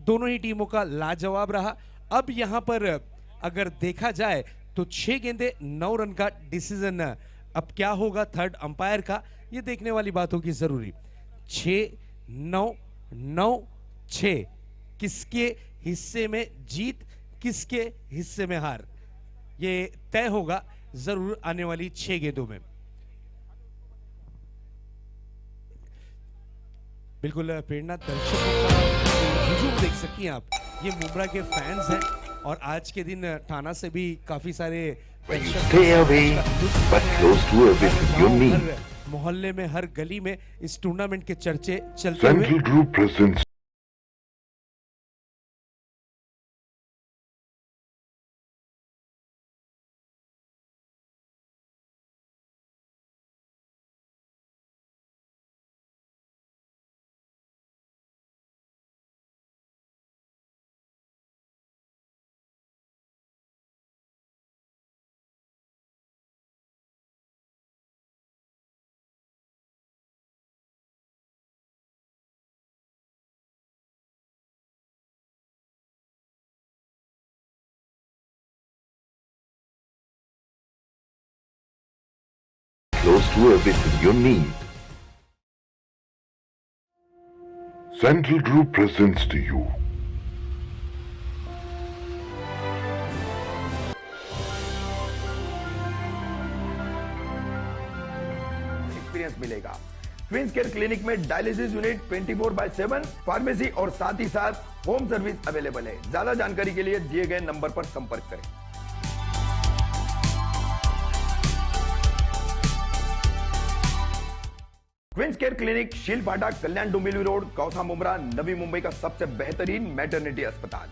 दोनों ही टीमों का लाजवाब रहा। अब यहां पर अगर देखा जाए तो 6 गेंदे 9 रन का डिसीजन अब क्या होगा थर्ड अंपायर का, ये देखने वाली बातों की जरूरी। 6-9-9-6 किसके हिस्से में जीत, किसके हिस्से में हार, ये तय होगा जरूर आने वाली 6 गेंदों में। बिल्कुल प्रेरणा दर्शकों का हुजूम देख सकती हैं आप, ये मुंब्रा के फैंस हैं और आज के दिन ठाणा से भी काफी सारे मोहल्ले में हर गली में इस टूर्नामेंट के चर्चे चलते हुए। Close to everything you need. Central Group presents to you experience मिलेगा। क्वींस केयर क्लिनिक में डायलिसिस यूनिट 24/7, फार्मेसी और साथ ही साथ होम सर्विस अवेलेबल है। ज्यादा जानकारी के लिए दिए गए नंबर पर संपर्क करें। क्वींस केयर क्लिनिक शीलपाटा, कल्याण डोंबिवली रोड, कौथा मुंब्रा, नवी मुंबई का सबसे बेहतरीन मैटरनिटी अस्पताल,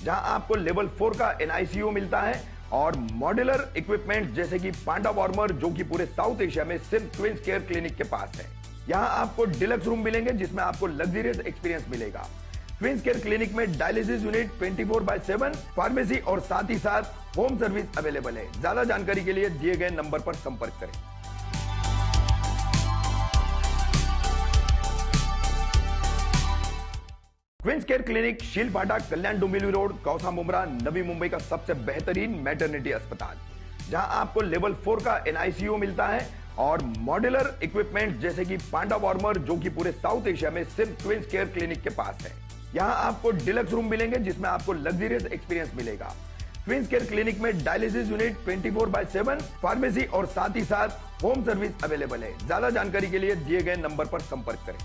जहां आपको लेवल 4 का NICU मिलता है और मॉड्यूलर इक्विपमेंट जैसे कि पांडा वार्मर, जो कि पूरे साउथ एशिया में सिर्फ क्वींस केयर क्लिनिक के पास है। यहां आपको डिलक्स रूम मिलेंगे जिसमें आपको लग्जरियस एक्सपीरियंस मिलेगा। क्वींस केयर क्लिनिक में डायलिसिस यूनिट 24/7, फार्मेसी और साथ ही साथ होम सर्विस अवेलेबल है। ज्यादा जानकारी के लिए दिए गए नंबर पर संपर्क करें। क्वींस केयर क्लिनिक शीलपाटा, कल्याण डोंबिवली रोड, कौथा मुंब्रा, नवी मुंबई का सबसे बेहतरीन मैटरनिटी अस्पताल, जहां आपको लेवल 4 का NICU मिलता है और मॉड्यूलर इक्विपमेंट जैसे कि पांडा वार्मर, जो कि पूरे साउथ एशिया में सिर्फ क्वींस केयर क्लिनिक के पास है। यहां आपको डिलक्स रूम मिलेंगे जिसमें आपको लग्जरियस एक्सपीरियंस मिलेगा। क्वींस केयर क्लिनिक में डायलिसिस यूनिट 24/7, फार्मेसी और साथ ही साथ होम सर्विस अवेलेबल है। ज्यादा जानकारी के लिए दिए गए नंबर पर संपर्क करें।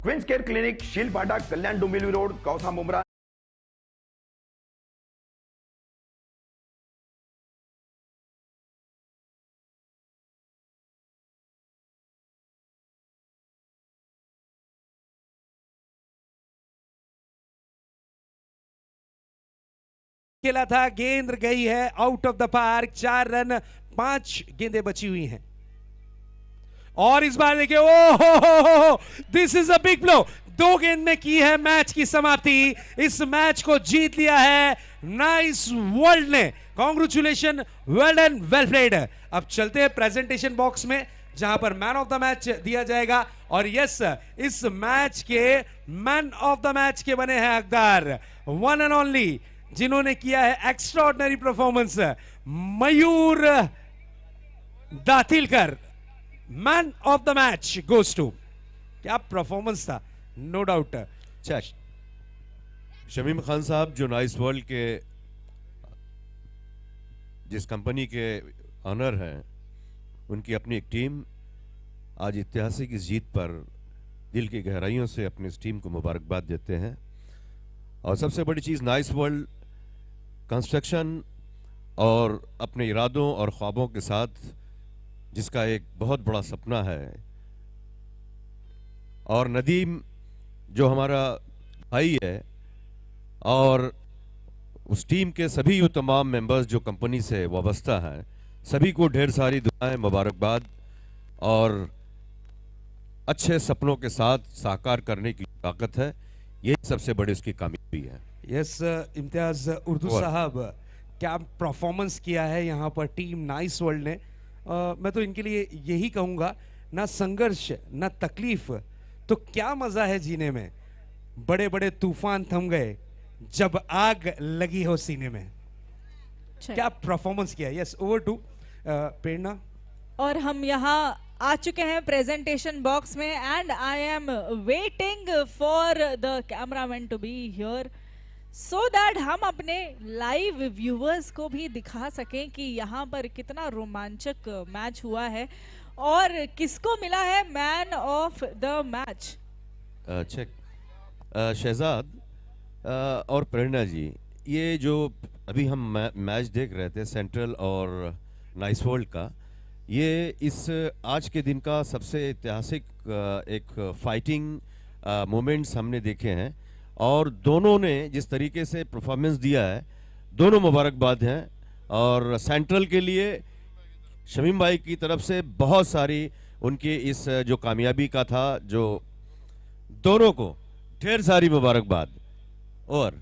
क्वींस केयर क्लिनिक शीलपाटा, कल्याण डोंबिवली रोड, कौथा मुंब्रा। खेला था, गेंद गई है out of the park. 4 run, 5 गेंदें बची हुई हैं और इस बार देखिए, ओहो, this is a big blow. 2 गेंद में की है मैच की समाप्ति। इस मैच को जीत लिया है नाइस वर्ल्ड ने। Congratulation, well done, well played. अब चलते हैं प्रेजेंटेशन बॉक्स में जहां पर मैन ऑफ द मैच दिया जाएगा। और यस, इस मैच के मैन ऑफ द मैच के बने हैं हकदार वन एंड ओनली, जिन्होंने किया है extraordinary performance, Mayur Datilkar, man of the match goes to. क्या परफॉर्मेंस था, no doubt. Check. Shamim Khan साहब जो नाइस वर्ल्ड के जिस कंपनी के ऑनर हैं, उनकी अपनी एक टीम आज ऐतिहासिक इस जीत पर दिल की गहराइयों से अपनी इस टीम को मुबारकबाद देते हैं। और सबसे बड़ी चीज़, नाइस वर्ल्ड कंस्ट्रक्शन और अपने इरादों और ख्वाबों के साथ जिसका एक बहुत बड़ा सपना है, और नदीम जो हमारा भाई है और उस टीम के सभी तमाम मेंबर्स जो कंपनी से वाबस्ता हैं, सभी को ढेर सारी दुआएं, मुबारकबाद और अच्छे सपनों के साथ साकार करने की ताकत है। यही सबसे बड़ी उसकी कामयाबी है। यस इम्तियाज उर्दू साहब, क्या परफॉर्मेंस किया है यहाँ पर टीम नाइस वर्ल्ड ने। मैं तो इनके लिए यही कहूँगा, ना संघर्ष ना तकलीफ, तो क्या मजा है जीने में। बड़े बड़े तूफान थम गए जब आग लगी हो सीने में। क्या परफॉर्मेंस किया। Yes, over to Prerna. और हम यहाँ आ चुके हैं प्रेजेंटेशन बॉक्स में, and I am waiting for the cameraman to be here so that हम अपने लाइव व्यूवर्स को भी दिखा सकें कि यहाँ पर कितना रोमांचक मैच हुआ है और किसको मिला है man of the match. Check. Shahzad और प्रेरणा जी, ये जो अभी हम मैच देख रहे थे सेंट्रल और नाइस वर्ल्ड का, ये इस आज के दिन का सबसे ऐतिहासिक एक फाइटिंग मोमेंट्स हमने देखे हैं, और दोनों ने जिस तरीके से परफॉर्मेंस दिया है, दोनों मुबारकबाद हैं। और सेंट्रल के लिए शमीम भाई की तरफ से बहुत सारी उनकी इस जो कामयाबी का था, जो दोनों को ढेर सारी मुबारकबाद। और